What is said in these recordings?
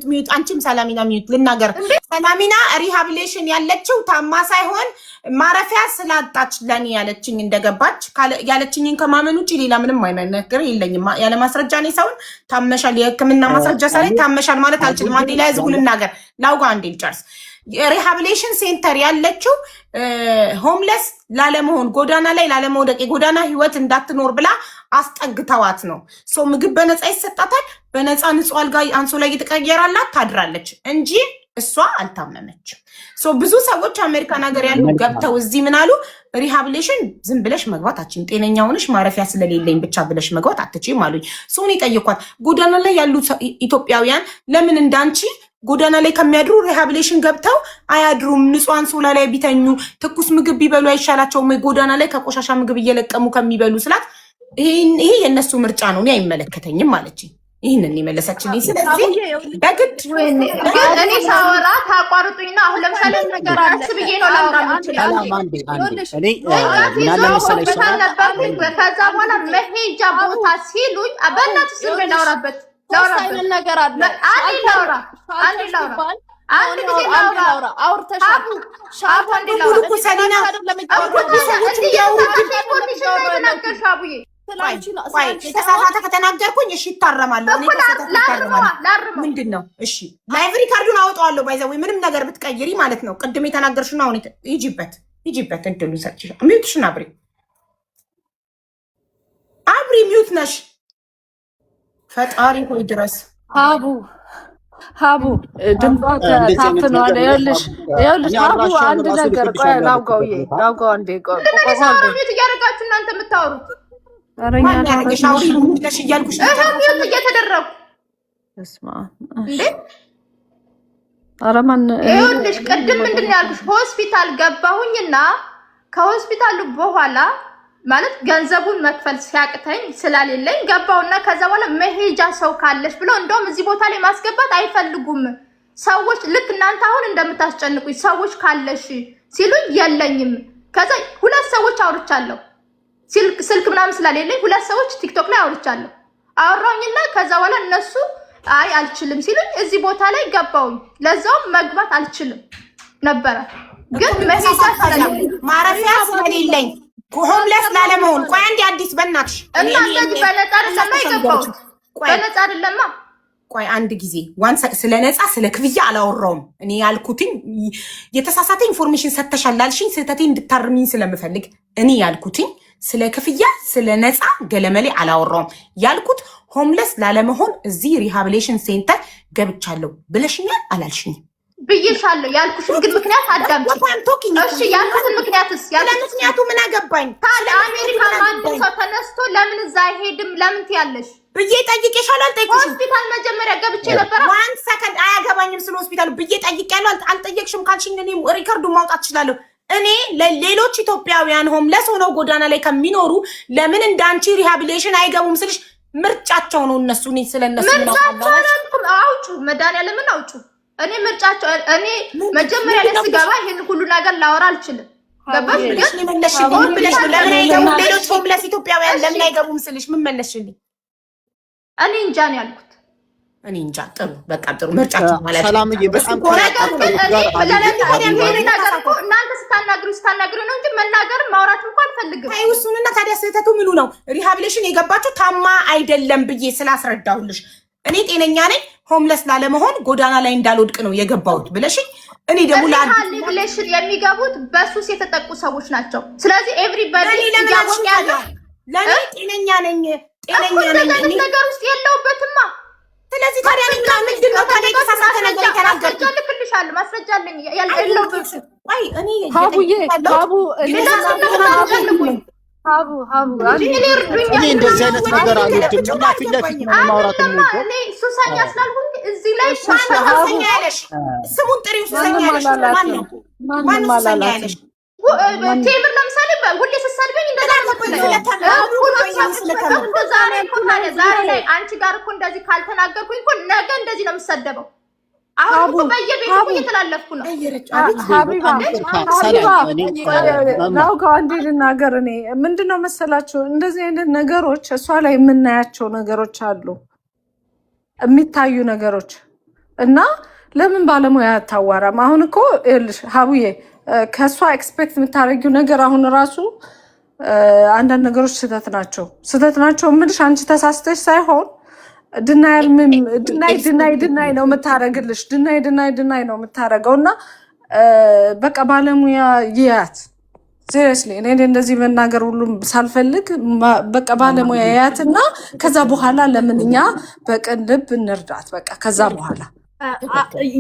ሚዩት አንቺም ሰላሚና ሚዩት ልናገር። ሰላሚና ሪሃቢሊቴሽን ያለችው ታማ ሳይሆን ማረፊያ ስላጣች ለኔ ያለችኝ እንደገባች ያለችኝን ከማመን ውጪ ሌላ ምንም አይነት ነገር የለኝም። ያለ ማስረጃ ነው ሰውን ታመሻል የህክምና ማስረጃ ሳይሆን ታመሻል ማለት አልችልም። አንዴ ላይ ህዝቡ ልናገር ላውጋ አንዴ ልጨርስ። ሪሃቢሊቴሽን ሴንተር ያለችው ሆምለስ ላለመሆን ጎዳና ላይ ላለመውደቅ የጎዳና ህይወት እንዳትኖር ብላ አስጠግተዋት ነው። ሶ ምግብ በነፃ ይሰጣታል። በነፃ ንጹህ አልጋ አንሶላ እየተቀየራላት ታድራለች እንጂ እሷ አልታመመችም። ሶ ብዙ ሰዎች አሜሪካን ሀገር ያሉ ገብተው እዚህ ምን አሉ? ሪሃቢሊቴሽን ዝም ብለሽ መግባት አትችይም፣ ጤነኛ ሆነሽ ማረፊያ ስለሌለኝ ብቻ ብለሽ መግባት አትችይም አሉኝ። ሶ እኔ ጠየኳት፣ ጎዳና ላይ ያሉ ኢትዮጵያውያን ለምን እንዳንቺ ጎዳና ላይ ከሚያድሩ ሪሃቢሊቴሽን ገብተው አያድሩም? ንጹህ አንሶላ ላይ ቢተኙ ትኩስ ምግብ ቢበሉ አይሻላቸውም? ጎዳና ላይ ከቆሻሻ ምግብ እየለቀሙ ከሚበሉ ስላት ይሄ የእነሱ ምርጫ ነው፣ እኔ አይመለከተኝም አለችኝ። ይህንን የመለሰችልኝ። ስለዚህ በግድ እኔ ሳወራ ታቋርጡኝና አሁን ለምሳሌ ነገር አለ ብዬ ነው ከዛ በኋላ መሄጃ ቦታ ሲሉኝ በእናትህ ስም ላውራበት ነገር አለ አንድ ጊዜ ላውራ አውርተሻል ሻቡዬ ተሳሳተ ከተናገርኩኝ እሺ ይታረማለሁ። ምንድን ነው እሺ ላይቭ ሪካርዱን አወጣዋለሁ። ባይዘው ምንም ነገር ብትቀይሪ ማለት ነው። ቅድም የተናገርሽና አሁን ሂጂበት እድሉን ሰጥቼሽ ሚውትሽን አብሪ ሚውት ነሽ። ፈጣሪ ሆይ ድረስ ሀቡ ድምጿ ታፍኗል። ይኸውልሽ ሀቡ አንድ ነገር ቆይ ላውጋው አንዴ ሚውት እያደረጋችሁ እናንተ የምታወሩት ይኸውልሽ ቅድም ምንድን ነው ያልኩሽ? ሆስፒታል ገባሁኝና ከሆስፒታሉ በኋላ ማለት ገንዘቡን መክፈል ሲያቅተኝ ስላሌለኝ ገባሁና ከዛ በኋላ መሄጃ ሰው ካለሽ ብለው እንደውም እዚህ ቦታ ላይ ማስገባት አይፈልጉም ሰዎች። ልክ እናንተ አሁን እንደምታስጨንቁኝ ሰዎች ካለሽ ሲሉኝ የለኝም። ከዛ ሁለት ሰዎች አውርቻለሁ ስልክ ምናምን ስላሌለኝ ሁለት ሰዎች ቲክቶክ ላይ አወራሁኝና ከዛ በኋላ እነሱ አይ አልችልም ሲሉኝ እዚህ ቦታ ላይ ገባሁኝ። ለዛውም መግባት አልችልም ነበረ ግን መሄጃ ስለሌለኝ ማረፊያ ስለሌለኝ ሆምለስ ላለመሆን ቆይ አንዴ አዲስ በእናትሽ እና እንደዚህ በነፃ አይደለም አይገባው በነፃ አይደለም። ቆይ አንድ ጊዜ ስለ ነፃ ስለ ክፍያ አላወራውም። እኔ ያልኩትኝ የተሳሳተ ኢንፎርሜሽን ሰተሻል ላልሽኝ ስህተቴ እንድታርሚኝ ስለምፈልግ እኔ ያልኩትኝ ስለ ክፍያ ስለ ነፃ ገለመሌ አላወራውም። ያልኩት ሆምለስ ላለመሆን እዚህ ሪሃቢሊቴሽን ሴንተር ገብቻለሁ ብለሽኛል አላልሽኝ? ብዬሻለሁ። ያልኩሽን ግን ምክንያት አዳምጪ። እሺ ያልኩትን ምክንያትስ ምክንያቱ ምን አገባኝ? አሜሪካ ማንም ሰው ተነስቶ ለምን እዛ አይሄድም ለምን ትያለሽ ብዬ ጠይቄሻለሁ። አልጠይቅሽም? ሆስፒታል መጀመሪያ ገብቼ ነበር። ዋን ሰከንድ አያገባኝም ስለ ሆስፒታሉ ብዬ ጠይቄያለሁ። አልጠየቅሽም ካልሽኝ እኔ ሪከርዱን ማውጣት እችላለሁ። እኔ ለሌሎች ኢትዮጵያውያን ሆምለስ ሆነው ጎዳና ላይ ከሚኖሩ ለምን እንዳንቺ ሪሃቢሊቴሽን አይገቡም ስልሽ ምርጫቸው ነው እነሱ። እኔ ስለነሱ ነው አውጩ መድኃኒዓለምን አውጩ። እኔ ምርጫቸው እኔ መጀመሪያ ላይ ስገባ ይሄን ሁሉ ነገር ላወራ አልችልም። ገባሽ? ግን ምን ብለሽ ነው ለምን አይገቡም ሌሎች ሆምለስ ኢትዮጵያውያን ለምን አይገቡም ስልሽ ምን መለስሽልኝ? እኔ እንጃ ነው ያልኩት። እኔ እንጃ። ጥሩ በቃ ጥሩ ምርጫቸው ማለት ሰላምዬ በጣም እናንተ ስታናግሩ ነው እንጂ መናገርም ማውራት እንኳን አልፈልግም። አይ እሱንና ታዲያ ስህተቱ ምኑ ነው? ሪሃቢሊቴሽን የገባችው ታማ አይደለም ብዬ ስላስረዳሁልሽ እኔ ጤነኛ ነኝ ሆምለስ ላለመሆን ጎዳና ላይ እንዳልወድቅ ነው የገባሁት ብለሽኝ እኔ ደግሞ ሪሃቢሊቴሽን የሚገቡት በሱስ የተጠቁ ሰዎች ናቸው። ስለዚህ ኤቭሪባዲ ያለው ለኔ ጤነኛ ነኝ ነገር ውስጥ የለውበትማ። ስለዚህ ታዲያ ምንድን ነው ታዲያ የተሳሳተ ነገር የተናገርኩት? ልክልሻለሁ ማስረጃ አለኝ ያለውበት። አይ እኔ ሀቡዬ እኔ እንደዚህ አይነት ነገር አልወድም እና ፊት ለፊት ማውራት ነው። እኔ ሱሰኛ ስላልኩኝ እዚህ ላይ ሱሰኛ ያለሽ ስሙን ጥሪው ሱሰኛ ያለሽ ማን ሱሰኛ ያለሽ? ቴምር ለምሳሌ ሁሌ ስትሰድበኝ እንደዛ ዛሬ ላይ አንቺ ጋር እኮ እንደዚህ ካልተናገርኩኝ እኮ ነገ እንደዚህ ነው የምሰደበው። አሁን እኮ በየቤቱ እየተላለፍኩ ነው። ሀቢባ አንዴ ልናገር። እኔ ምንድነው መሰላችሁ እንደዚህ አይነት ነገሮች እሷ ላይ የምናያቸው ነገሮች አሉ። የሚታዩ ነገሮች እና ለምን ባለሙያ አታዋራም? አሁን እኮ ይኸውልሽ ሀቡዬ ከእሷ ኤክስፔክት የምታደርጊው ነገር አሁን ራሱ አንዳንድ ነገሮች ስህተት ናቸው የምልሽ አንቺ ተሳስተሽ ሳይሆን ድናይ ነው የምታደርግልሽ። ድናይ ነው የምታደርገው እና በቃ ባለሙያ ይያት። ሲሪየስሊ እኔ እንደዚህ መናገር ሁሉም ሳልፈልግ በቃ ባለሙያ ይያትና ከዛ በኋላ ለምን እኛ በቅን ልብ እንርዳት። በቃ ከዛ በኋላ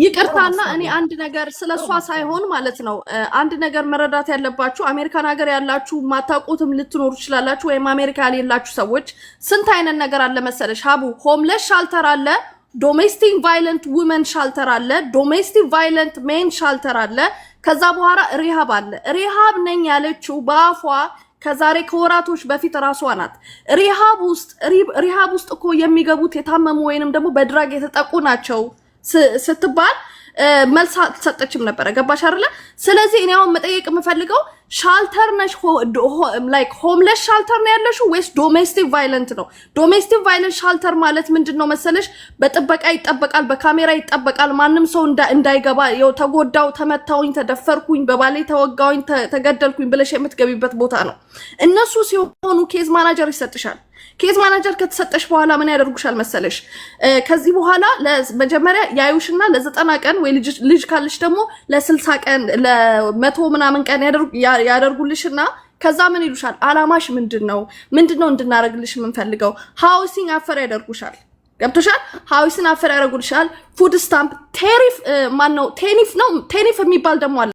ይቅርታና እኔ አንድ ነገር ስለሷ ሳይሆን ማለት ነው አንድ ነገር መረዳት ያለባችሁ አሜሪካን ሀገር ያላችሁ ማታውቁትም ልትኖሩ ይችላላችሁ ወይም አሜሪካ ያላችሁ ሰዎች ስንት አይነት ነገር አለ መሰለሽ ሀቡ ሆምለስ ሻልተር አለ ዶሜስቲክ ቫይለንት ውመን ሻልተር አለ ዶሜስቲክ ቫይለንት ሜን ሻልተር አለ ከዛ በኋላ ሪሃብ አለ ሪሃብ ነኝ ያለችው በአፏ ከዛሬ ከወራቶች በፊት ራሷ ናት ሪሃብ ውስጥ እኮ የሚገቡት የታመሙ ወይንም ደግሞ በድራግ የተጠቁ ናቸው ስትባል መልስ ተሰጠችም ነበር ገባሽ አይደለ ስለዚህ እኔ አሁን መጠየቅ የምፈልገው ሻልተር ነሽ ላይክ ሆምለስ ሻልተር ነው ያለሽው ወይስ ዶሜስቲክ ቫይለንት ነው ዶሜስቲክ ቫይለንት ሻልተር ማለት ምንድነው መሰለሽ በጥበቃ ይጠበቃል በካሜራ ይጠበቃል ማንንም ሰው እንዳይገባ ያው ተጎዳው ተመታውኝ ተደፈርኩኝ በባሌ ተወጋውኝ ተገደልኩኝ ብለሽ የምትገቢበት ቦታ ነው እነሱ ሲሆኑ ኬዝ ማናጀር ይሰጥሻል ኬዝ ማናጀር ከተሰጠሽ በኋላ ምን ያደርጉሻል መሰለሽ ከዚህ በኋላ ለመጀመሪያ ያዩሽና ለ90 ቀን ወይ ልጅ ካለሽ ደግሞ ለ60 ቀን ለ100 ምናምን ቀን ያደርጉልሽና ከዛ ምን ይሉሻል አላማሽ ምንድነው እንድናረግልሽ የምንፈልገው ሃውሲንግ አፈር ያደርጉሻል ገብቶሻል ሃውሲንግ አፈር ያደርጉልሻል ፉድ ስታምፕ ቴሪፍ ማነው ቴኒፍ የሚባል ደግሞ አለ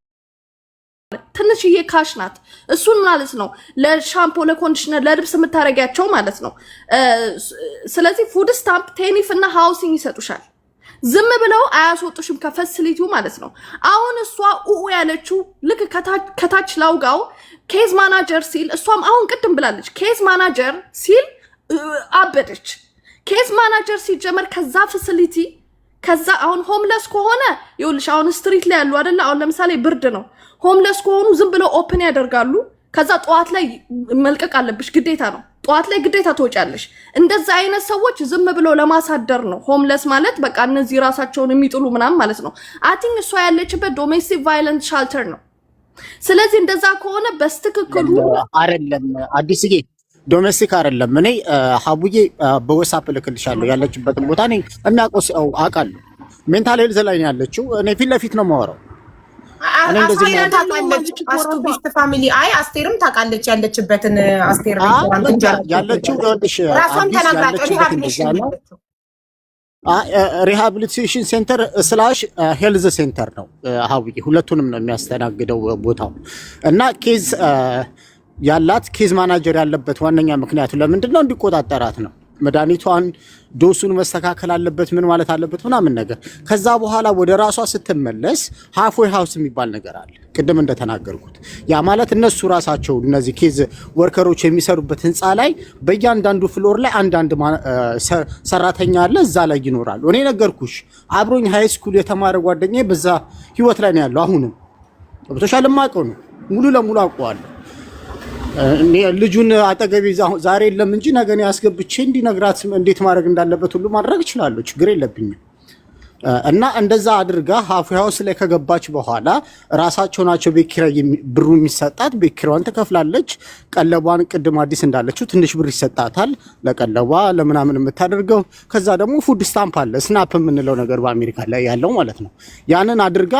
ትንሽዬ ካሽ ናት እሱን ማለት ነው ለሻምፖ ለኮንዲሽነር ለልብስ የምታረጋቸው ማለት ነው ስለዚህ ፉድ ስታምፕ ቴኒፍ እና ሃውሲንግ ይሰጡሻል ዝም ብለው አያስወጡሽም ከፋሲሊቲው ማለት ነው አሁን እሷ ያለችው ልክ ከታች ላውጋው ኬዝ ማናጀር ሲል እሷም አሁን ቅድም ብላለች ኬዝ ማናጀር ሲል አበደች ኬዝ ማናጀር ሲጀመር ከዛ ፋሲሊቲ ከዛ አሁን ሆምለስ ከሆነ ይኸውልሽ አሁን ስትሪት ላይ ያሉ አይደል አሁን ለምሳሌ ብርድ ነው ሆምለስ ከሆኑ ዝም ብለው ኦፕን ያደርጋሉ ከዛ ጧት ላይ መልቀቅ አለብሽ ግዴታ ነው ጧት ላይ ግዴታ ትወጫለሽ እንደዛ አይነት ሰዎች ዝም ብለው ለማሳደር ነው ሆምለስ ማለት በቃ እነዚህ ራሳቸውን የሚጥሉ ምናምን ማለት ነው አቲንግ እሷ ያለችበት ዶሜስቲክ ቫይለንት ሻልተር ነው ስለዚህ እንደዛ ከሆነ በስትክክሉ አይደለም አዲስዬ ዶሜስቲክ አይደለም እኔ ሀቡዬ በወሳፕ ልክልሻለሁ ያለችበትን ቦታ እኔ እናቆስ አውቃለሁ ሜንታል ሄልዝ ላይ ነው ያለችው እኔ ፊት ለፊት ነው የማወራው እኔ እንደዚህ አስቱቢስት ፋሚሊ አይ አስቴርም ታውቃለች ያለችበትን አስቴር ያለችው ራሷን ተናግራለች ሪሃቢሊቴሽን ሴንተር ስላሽ ሄልዝ ሴንተር ነው ሀቡዬ ሁለቱንም ነው የሚያስተናግደው ቦታው እና ኬዝ ያላት ኬዝ ማናጀር ያለበት ዋነኛ ምክንያቱ ለምንድነው እንዲቆጣጠራት ነው መድኃኒቷን ዶሱን መስተካከል አለበት ምን ማለት አለበት ምናምን ነገር ከዛ በኋላ ወደ ራሷ ስትመለስ ሃፍዌይ ሃውስ የሚባል ነገር አለ ቅድም እንደተናገርኩት ያ ማለት እነሱ ራሳቸው እነዚህ ኬዝ ወርከሮች የሚሰሩበት ህንፃ ላይ በእያንዳንዱ ፍሎር ላይ አንዳንድ ሰራተኛ አለ እዛ ላይ ይኖራሉ እኔ ነገርኩሽ አብሮኝ ሃይ ስኩል የተማረ ጓደኛዬ በዛ ህይወት ላይ ነው ያለው አሁንም በተሻለ ማቀው ነው ሙሉ ለሙሉ አውቀዋለሁ ልጁን አጠገቤ ዛሬ የለም እንጂ ነገ ያስገብቼ እንዲነግራት እንዴት ማድረግ እንዳለበት ሁሉ ማድረግ እችላለሁ ችግር የለብኝም እና እንደዛ አድርጋ ሃፍዌይ ሃውስ ላይ ከገባች በኋላ ራሳቸው ናቸው ቤት ኪራይ ብሩ የሚሰጣት ቤት ኪራዩን ትከፍላለች ቀለቧን ቅድም አዲስ እንዳለችው ትንሽ ብር ይሰጣታል ለቀለቧ ለምናምን የምታደርገው ከዛ ደግሞ ፉድ ስታምፕ አለ ስናፕ የምንለው ነገር በአሜሪካ ላይ ያለው ማለት ነው ያንን አድርጋ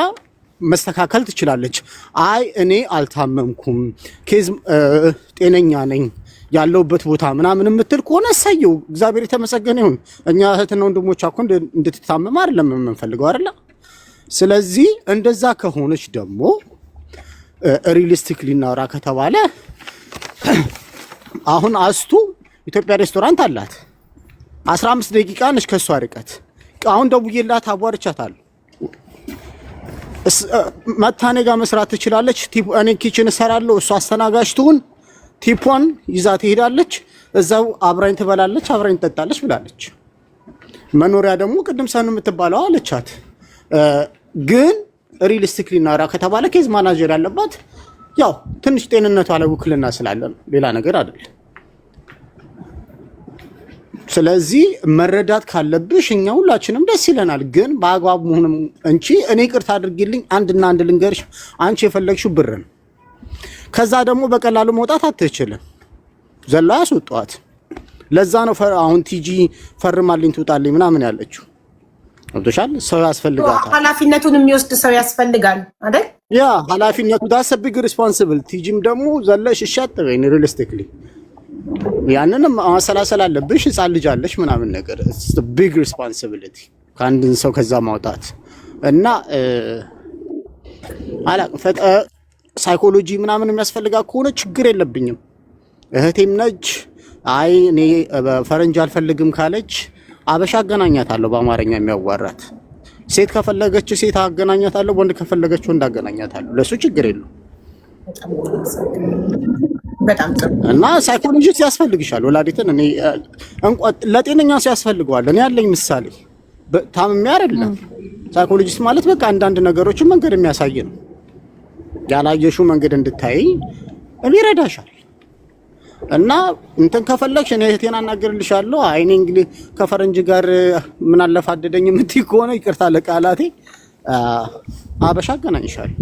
መስተካከል ትችላለች አይ እኔ አልታመምኩም ኬዝ ጤነኛ ነኝ ያለውበት ቦታ ምናምን የምትል ከሆነ ሰየው እግዚአብሔር የተመሰገነ ይሁን እኛ እህትና ወንድሞቿ እኮ እንድትታመም አይደለም የምንፈልገው አይደል ስለዚህ እንደዛ ከሆነች ደግሞ ሪሊስቲክሊ እናውራ ከተባለ አሁን አስቱ ኢትዮጵያ ሬስቶራንት አላት 15 ደቂቃ ነች ከሷ ርቀት አሁን ደውዬላት አዋርቻታለሁ መታኔ ጋር መስራት ትችላለች እኔ ኪችን እሰራለሁ እሷ አስተናጋጅ ትሁን ቲፖን ይዛ ትሄዳለች እዛው አብራኝ ትበላለች አብራኝ ትጠጣለች ብላለች መኖሪያ ደግሞ ቅድም ሰኑ የምትባለው አለቻት ግን ሪሊስቲክሊ ናራ ከተባለ ኬዝ ማናጀር ያለባት ያው ትንሽ ጤንነቷ ላይ ውክልና ስላለ ሌላ ነገር አይደለም ስለዚህ መረዳት ካለብሽ እኛ ሁላችንም ደስ ይለናል፣ ግን በአግባብ መሆንም እንጂ እኔ ይቅርታ አድርጊልኝ አንድና አንድ ልንገርሽ፣ አንቺ የፈለግሽው ብር ነው። ከዛ ደግሞ በቀላሉ መውጣት አትችልም፣ ዘላ ያስወጣት። ለዛ ነው አሁን ቲጂ ፈርማልኝ ትውጣልኝ ምናምን ያለችው። ወጥቷል። ሰው ያስፈልጋታል፣ ኃላፊነቱን የሚወስድ ሰው ያስፈልጋል አይደል? ያ ኃላፊነቱ ዳስ ቢግ ሪስፖንሲብል። ቲጂም ደግሞ ዘለሽ እሻጥበኝ ሪalistically ያንንም ማሰላሰል አለብሽ። ህፃን ልጅ አለሽ ምናምን ነገር ቢግ ሪስፖንሲቢሊቲ ከአንድን ሰው ከዛ ማውጣት እና ሳይኮሎጂ ምናምን የሚያስፈልጋ ከሆነ ችግር የለብኝም። እህቴም ነች። አይ እኔ ፈረንጅ አልፈልግም ካለች አበሻ አገናኛታለሁ፣ በአማርኛ የሚያዋራት ሴት ከፈለገች ሴት አገናኛታለሁ፣ ወንድ ከፈለገች ወንድ አገናኛታለሁ። ለሱ ችግር የለው። በጣም ጥሩ እና ሳይኮሎጂስት ያስፈልግሻል ወላዲትን። እኔ ለጤነኛ ሰው ያስፈልገዋል። እኔ ያለኝ ምሳሌ ታምሜ አይደለም። ሳይኮሎጂስት ማለት በቃ አንዳንድ ነገሮችን መንገድ የሚያሳይ ነው። ያላየሽው መንገድ እንድታይ ይረዳሻል። እና እንትን ከፈለግሽ እኔ እህቴን አናግርልሻለሁ። አይኔ እንግዲህ ከፈረንጅ ጋር ምን አለፋደደኝ የምትይ ከሆነ ይቅርታ ለቃላቴ አበሻ አገናኝሻለሁ።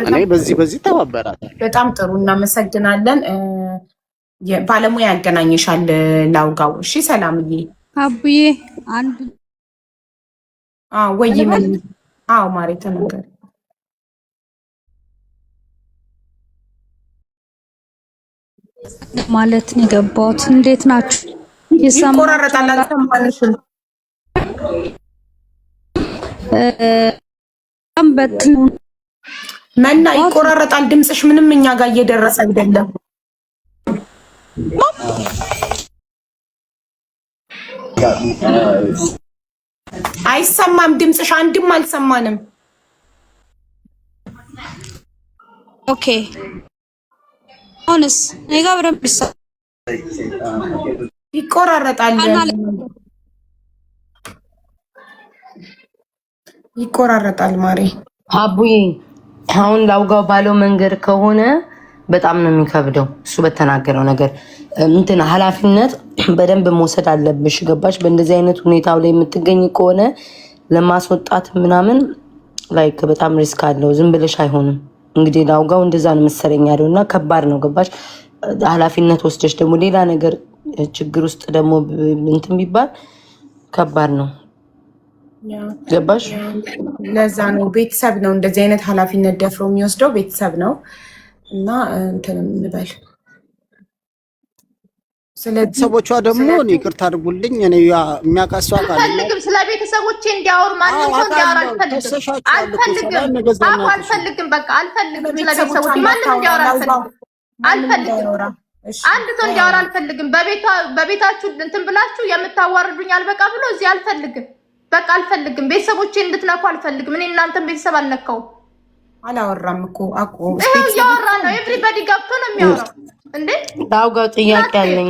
እኔ በዚህ ተባበራታል። በጣም ጥሩ እናመሰግናለን። ባለሙያ ያገናኝሻል ላውጋው። እሺ ሰላምዬ። አቡዬ አንድ ወይ ምን? አዎ ማሬ ተናገር። ማለት ነው የገባሁት። እንዴት ናችሁ? ይቆራረጣል። አልሰማንሽም። መና ይቆራረጣል ድምፅሽ። ምንም እኛ ጋር እየደረሰ አይደለም። አይሰማም ድምፅሽ። አንድም አልሰማንም። ኦኬ አሁንስ እኔ ጋር በደንብ ይቆራረጣል። ይቆራረጣል ማሬ። አቡዬ አሁን ላውጋው ባለው መንገድ ከሆነ በጣም ነው የሚከብደው። እሱ በተናገረው ነገር እንትን ኃላፊነት በደንብ መውሰድ አለብሽ። ገባሽ? በእንደዚህ አይነት ሁኔታው ላይ የምትገኝ ከሆነ ለማስወጣት ምናምን ላይክ በጣም ሪስክ አለው። ዝም ብለሽ አይሆንም። እንግዲህ ላውጋው እንደዛ ነው መሰለኝ ያለው እና ከባድ ነው። ገባሽ? ኃላፊነት ወስደሽ ደግሞ ሌላ ነገር ችግር ውስጥ ደግሞ እንትን ቢባል ከባድ ነው። ገባሽ? ለዛ ነው ቤተሰብ ነው እንደዚህ አይነት ኃላፊነት ደፍሮ የሚወስደው ቤተሰብ ነው። እና እንትን እንበል ቤተሰቦቿ ደግሞ ይቅርታ አድርጉልኝ፣ እኔ የሚያውቃት ሰው አልፈልግም። ስለ ቤተሰቦቼ እንዲያወሩ ማንም ሰው እንዲያወራ አልፈልግም። በቃ አልፈልግም። ስለ ቤተሰቦቼ ማንም እንዲያወራ አልፈልግም። አንድ ሰው እንዲያወራ አልፈልግም። በቤታችሁ እንትን ብላችሁ የምታዋርዱኝ አልበቃ ብሎ እዚህ አልፈልግም። በቃ አልፈልግም። ቤተሰቦቼ እንድትነኩ አልፈልግም። እኔ እናንተን ቤተሰብ አልነካውም። አላወራም እኮ ይሄው እያወራ ነው። ኤቭሪባዲ ገብቶ ነው የሚያወራው። እንዴ ላውጋው ጥያቄ አለኝ።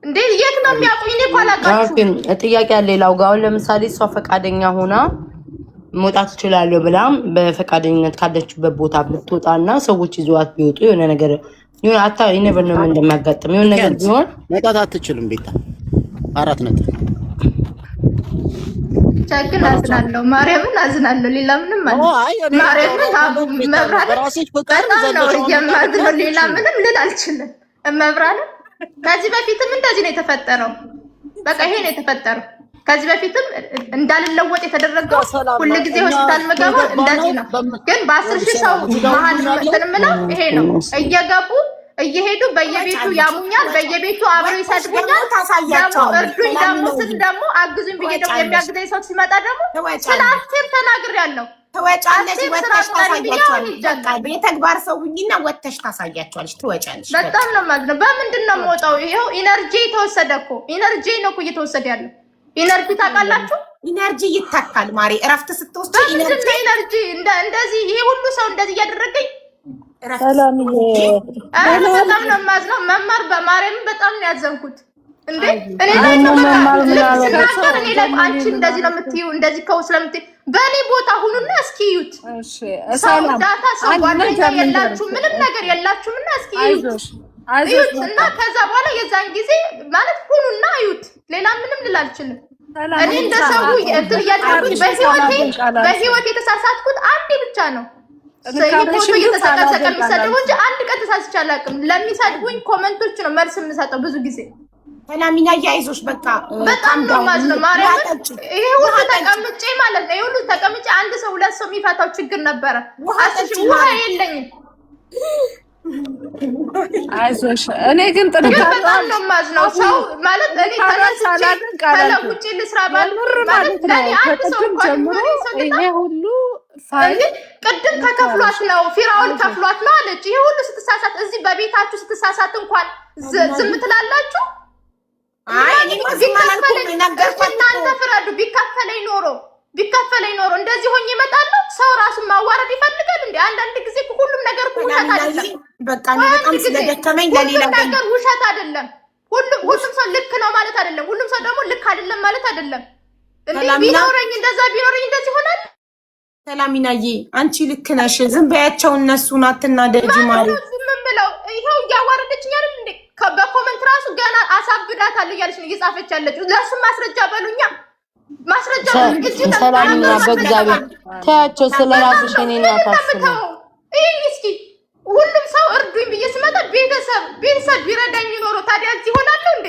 እንዴ የት ነው የሚያውቁኝ? እኔ እኮ አላውቃችሁም። ጥያቄ አለኝ ላውጋው። ለምሳሌ እሷ ፈቃደኛ ሆና መውጣት ትችላለሁ ብላ በፈቃደኝነት ካለችበት ቦታ ብትወጣና ሰዎች ይዘዋት ቢወጡ የሆነ ነገር ይሁን አታ ይነበር ነው እንደሚያጋጥም የሆነ ነገር ቢሆን መውጣት አትችልም። ቤታ 4 ነጥብ ቻግን አዝናለሁ። ማርያምን አዝናለሁ። ሌላ ምንም ማለት ማርያምን አቡ መብራት በጣም ነው የማዝነው። ሌላ ምንም ልል አልችልም። መብራት ከዚህ በፊትም እንደዚህ ነው የተፈጠረው። በቃ ይሄ ነው የተፈጠረው። ከዚህ በፊትም እንዳልለወጥ የተደረገው ሁሉ ጊዜ ሆስፒታል መገባ እንደዚህ ነው። ግን በ10,000 ሰው መሀል ተንምለው ይሄ ነው እየገቡ እየሄዱ በየቤቱ ያሙኛል፣ በየቤቱ አብረው ይሰድቡኛል። ደግሞ እርዱኝ ደግሞ ስል ደግሞ አግዙኝ ብዬ ደግሞ የሚያግዘኝ ሰው ሲመጣ ደግሞ ስለ አስቴር ተናግሬያለሁ። ትወጫለሽ፣ ወጥተሽ ታሳያቸዋለሽ። በቃ የተግባር ሰው ሁኚና ወጥተሽ ታሳያቸዋለሽ። ትወጫለሽ። በጣም ነው የማዝነው። በምንድን ነው የምወጣው? ይኸው ኢነርጂ ተወሰደ እኮ ኢነርጂ ነው እኮ እየተወሰደ ያለው። ኢነርጂ ታውቃላችሁ? ኢነርጂ ይታካል ማሪ። እረፍት ስትወስጂ ኢነርጂ እንደዚህ ይሄ ሁሉ ሰው እንደዚህ እያደረገኝ ሰላም በጣም ነው የማዝነው። መማር በማርያም በጣም ነው ያዘንኩት። እንዴ እኔ ላይ ነው ስናገር እኔ ላይ አንቺ እንደዚህ ነው የምትይው፣ እንደዚህ ከው ስለምትይ በእኔ ቦታ ሁኑና እስኪ እዩት። ሰው ዳታ ሰው ጓደኛ የላችሁ ምንም ነገር የላችሁም እና እስኪ እዩት። እዩት እና ከዛ በኋላ የዛን ጊዜ ማለት ሁኑና እዩት። ሌላ ምንም ልል አልችልም። እኔ እንደሰው እንትን እያልኩኝ በህይወት የተሳሳትኩት አንዴ ብቻ ነው። ፎቶ እየተሰቀሰቀ የሚሰደቡ እንጂ አንድ ቀን ተሳስቼ አላውቅም። ለሚሰድቡኝ ኮመንቶች ነው መልስ የምሰጠው ብዙ ጊዜ። ሰላሚና ያይዞሽ በቃ በጣም ነው ማዝነው ማርያም። ይሄ ሁሉ ተቀምጬ ማለት ነው ሁሉ ተቀምጬ አንድ ሰው ሁለት ሰው የሚፈታው ችግር ነበረ። ውሃ የለኝም። አይዞሽ እኔ ግን በጣም ነው ማዝነው ሰው ማለት እኔ ተለውጬ ልስራ ማለት ለኔ አንድ ሰው ይሄ ሁሉ ቅድም ከከፍሏት ነው ፊራውን ከፍሏት ነው አለች። ይሄ ሁሉ ስትሳሳት እዚህ በቤታችሁ ስትሳሳት እንኳን ዝም ትላላችሁ? አይ እኔ እናንተ ፍረዱ። ቢከፈለኝ ኖሮ እንደዚህ ሆኜ እመጣለሁ። ሰው ራሱን ማዋረድ ይፈልጋል እንዴ? አንዳንድ ጊዜ ሁሉም ነገር ውሸት አይደለም። በቃ እኔ በጣም ስለደከመኝ ለሌላ ነገር ውሸት አይደለም። ሁሉም ሰው ልክ ነው ማለት አይደለም። ሁሉም ሰው ደግሞ ልክ አይደለም ማለት አይደለም። እንዴ ቢኖረኝ እንደዚህ ሆናል። ሰላሚናዬ አንቺ ልክ ነሽ። ዝም በያቸው እነሱን አትናደጂ ማለት ዝም ብለው ይሄው እያዋረደችኝ አይደል እንዴ? በኮሜንት ራሱ ገና አሳብዳታለሁ እያለች ነው እየጻፈች ያለችው። ለሱ ማስረጃ በሉኛ ማስረጃ ሰላሚና በእግዚአብሔር ታያቸው ስለራስሽ እኔና ታስነው እስኪ ሁሉም ሰው እርዱኝ ብዬ ስመጣ ቤተሰብ ቢረዳኝ ኖሮ ታዲያ እዚህ ሆናለሁ እንዴ?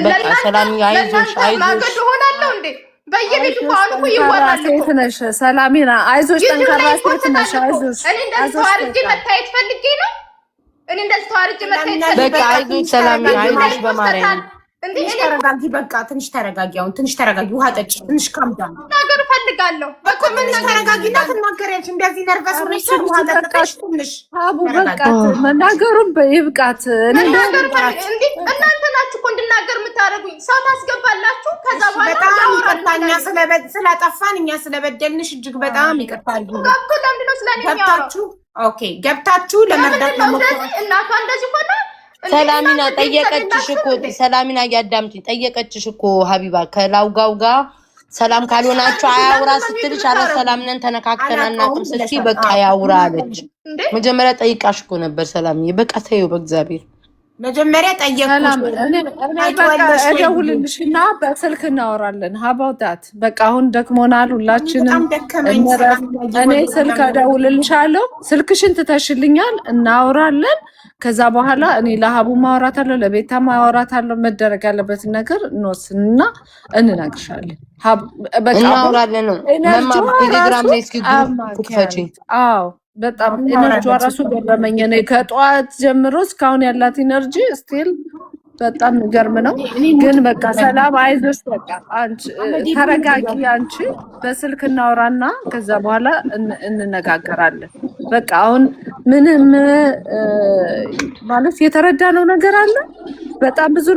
በቃ ሰላሚና አይዞሽ ማገዶ ሆናለሁ እንዴ? በየቤቱ እንኳን እኮ ይወራል እኮ ነሽ ሰላሚና አይዞሽ ጠንካራ ሴት ነሽ። አይዞሽ እኔ እንደዚህ ተዋርጄ መታየት ፈልጌ ነው። እኔ እንደዚህ ተዋርጄ መታየት በቃ አይዞሽ ሰላሚና አይዞሽ በማርያም ትንሽ ተረጋጊ። በቃ ትንሽ ተረጋጊ። አሁን ትንሽ ተረጋጊ። ውሃ ጠጪ። ትንሽ ካምዳ ነገር ፈልጋለሁ። በቃ ምን ተረጋጊና ትናገሪያለሽ። እንደዚህ ነርቨስ ሆነሽ ውሃ ጠጣሽ። ትንሽ አቡ በቃ መናገሩን በይብቃት። እናንተ ናችሁ እኮ እንድናገር የምታደርጉኝ። ሰው ታስገባላችሁ። ከዛ በኋላ በጣም ይቅርታኛ ስለጠፋን እኛ ስለበደልንሽ እጅግ በጣም ይቅርታል። እኮ ለምንድን ነው ስለኔ ገብታችሁ ገብታችሁ ለመርዳት ለሞክሩ። እናቷ እንደዚህ ሆነ ሰላሚና ጠየቀችሽ እኮ ሰላሚና እያዳምጪኝ ጠየቀችሽ እኮ ሀቢባ ከላውጋው ጋር ሰላም ካልሆናችሁ አያውራ ስትልሽ አረ ሰላም ነን ተነካክተን አናውቅም ስትይ በቃ ያውራ አለች። መጀመሪያ ጠይቃሽ እኮ ነበር ሰላምዬ። በቃ ተይው በእግዚአብሔር መጀመሪያ ጠየቅኩሽ። እደውልልሽና በስልክ እናወራለን። ሀባውታት በቃ አሁን ደክሞናል ሁላችንም። እኔ ስልክ እደውልልሻለሁ፣ ስልክሽን ትተሽልኛል፣ እናወራለን። ከዛ በኋላ እኔ ለሀቡ ማወራታለሁ፣ ለቤታ ማወራታለሁ። መደረግ ያለበትን ነገር እንወስንና እንነግርሻለን። እናወራለን ነው ቴሌግራም ላይ እስኪ ክፈቺ። አዎ በጣም ኢነርጂዋ ራሱ ገረመኝ። እኔ ከጠዋት ጀምሮ እስካሁን ያላት ኢነርጂ ስቲል በጣም የሚገርም ነው። ግን በቃ ሰላም አይዞሽ፣ በቃ አንቺ ተረጋጊ። አንቺ በስልክ እናወራና ከዛ በኋላ እንነጋገራለን። በቃ አሁን ምንም ማለት የተረዳነው ነገር አለ፣ በጣም ብዙ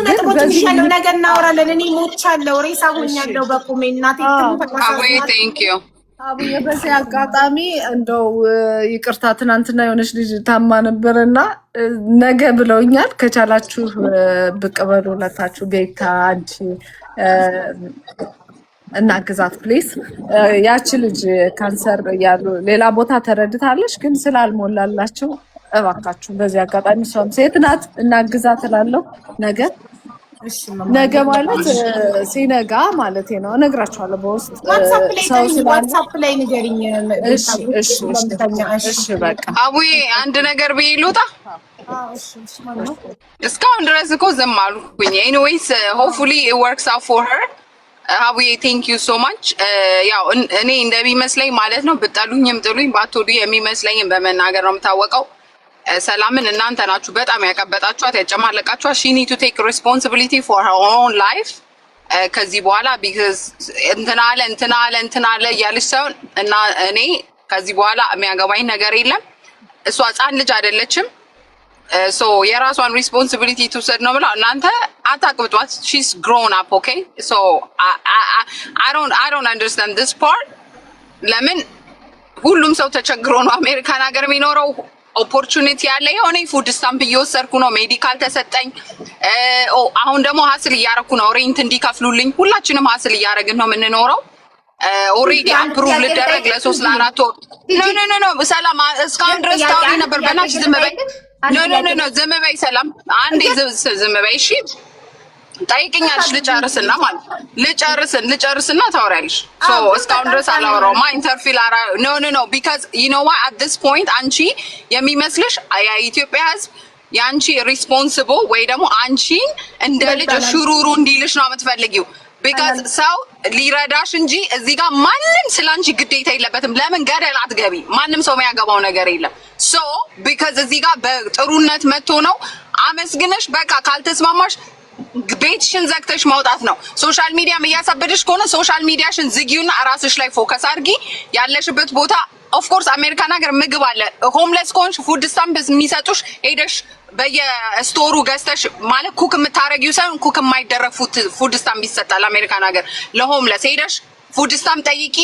ነጥቦች ያለው ነገር እናወራለን። እኔ ሞቻለሁ፣ ሬሳ ሆኛለሁ በቁሜ እናቴ አቡዬ በዚህ አጋጣሚ እንደው ይቅርታ፣ ትናንትና የሆነች ልጅ ታማ ነበርና ነገ ብለውኛል። ከቻላችሁ ብቅ በሉ ሁለታችሁ፣ ቤታ አንቺ እናግዛት ፕሊስ። ያቺ ልጅ ካንሰር እያሉ ሌላ ቦታ ተረድታለች፣ ግን ስላልሞላላቸው እባካችሁ በዚህ አጋጣሚ እሷም ሴት ናት እናግዛት እላለሁ። ነገ ማለት ሲነጋ ማለት ነው። እነግራችኋለሁ በውስጥ ዋትሳፕ ላይ ንገሪኝ። እሺ በቃ አቡዬ አንድ ነገር ብዬ ልውጣ። እስካሁን ድረስ እኮ ዝም አልኩኝ። ኤኒዌይስ ሆፕፉሊ ኢት ወርክስ አውት ፎር ሄር። አቡዬ ቴንክ ዩ ሶ ማች። ያው እኔ እንደሚመስለኝ ማለት ነው ብጠሉኝም ጥሉኝ ባትወዱ የሚመስለኝም በመናገር ነው የምታወቀው። ሰላምን እናንተ ናችሁ በጣም ያቀበጣችኋት ያጨማለቃችኋት። ሺ ኒድ ቱ ቴክ ሪስፖንሲቢሊቲ ፎር ሄር ኦን ላይፍ ከዚህ በኋላ ቢካዝ እንትና አለ እያለች ሳይሆን እና እኔ ከዚህ በኋላ የሚያገባኝ ነገር የለም። እሷ ሕፃን ልጅ አይደለችም። ሶ የራሷን ሪስፖንሲቢሊቲ ትውሰድ ነው ብላ እናንተ አታቅብጧት። ሺስ ግሮን አፕ ኦኬ። ሶ አይ ዶንት አንደርስታንድ ዲስ ፓርት። ለምን ሁሉም ሰው ተቸግሮ ነው አሜሪካን ሀገር የሚኖረው። ኦፖርቹኒቲ ያለ የሆነ ፉድ ስታምፕ እየወሰድኩ ነው፣ ሜዲካል ተሰጠኝ። አሁን ደግሞ ሀስል እያረኩ ነው ሬንት እንዲከፍሉልኝ። ሁላችንም ሀስል እያረግን ነው የምንኖረው። ኦሬዲ አፕሩቭ ልደረግ ለ3 ለ4 ወር ኖ ሰላም እስካሁን ድረስ ታውሪ ነበር። በእናትሽ ዝም በይ። ኖ ዝም በይ ሰላም፣ አንዴ ዝም በይ እሺ። ጠይቅኛለሽ ልጨርስና ማለት ልጨርስና ታወሪያለሽ። ሶ እስካሁን ድረስ አላወራውማ ኢንተርፊል አራ ኖ ቢካዝ ዩ ኖ ዋት አት ዲስ ፖይንት አንቺ የሚመስልሽ የኢትዮጵያ ሕዝብ የአንቺ ሪስፖንሲብል ወይ ደግሞ አንቺን እንደ ልጅ ሹሩሩ እንዲልሽ ነው የምትፈልጊው። ቢካዝ ሰው ሊረዳሽ እንጂ እዚህ ጋር ማንም ስላንቺ ግዴታ የለበትም። ለምን ገደል አትገቢ? ማንም ሰው የሚያገባው ነገር የለም። ሶ ቢካዝ እዚህ ጋር በጥሩነት መጥቶ ነው አመስግነሽ በቃ ካልተስማማሽ ቤትሽን ዘግተሽ ማውጣት ነው። ሶሻል ሚዲያም እያሳበደሽ ከሆነ ሶሻል ሚዲያሽን ዝጊውና ራስሽ ላይ ፎከስ አድርጊ። ያለሽበት ቦታ ኦፍ ኮርስ አሜሪካን ሀገር ምግብ አለ። ሆምለስ ኮንሽ ፉድ ስታምፕ የሚሰጡሽ ሄደሽ በየስቶሩ ገዝተሽ ማለት ኩክ የምታረጊው ሳይሆን ኩክ የማይደረግ ፉድ ስታምፕ ይሰጣል አሜሪካን ሀገር ለሆምለስ። ሄደሽ ፉድ ስታምፕ ጠይቂ።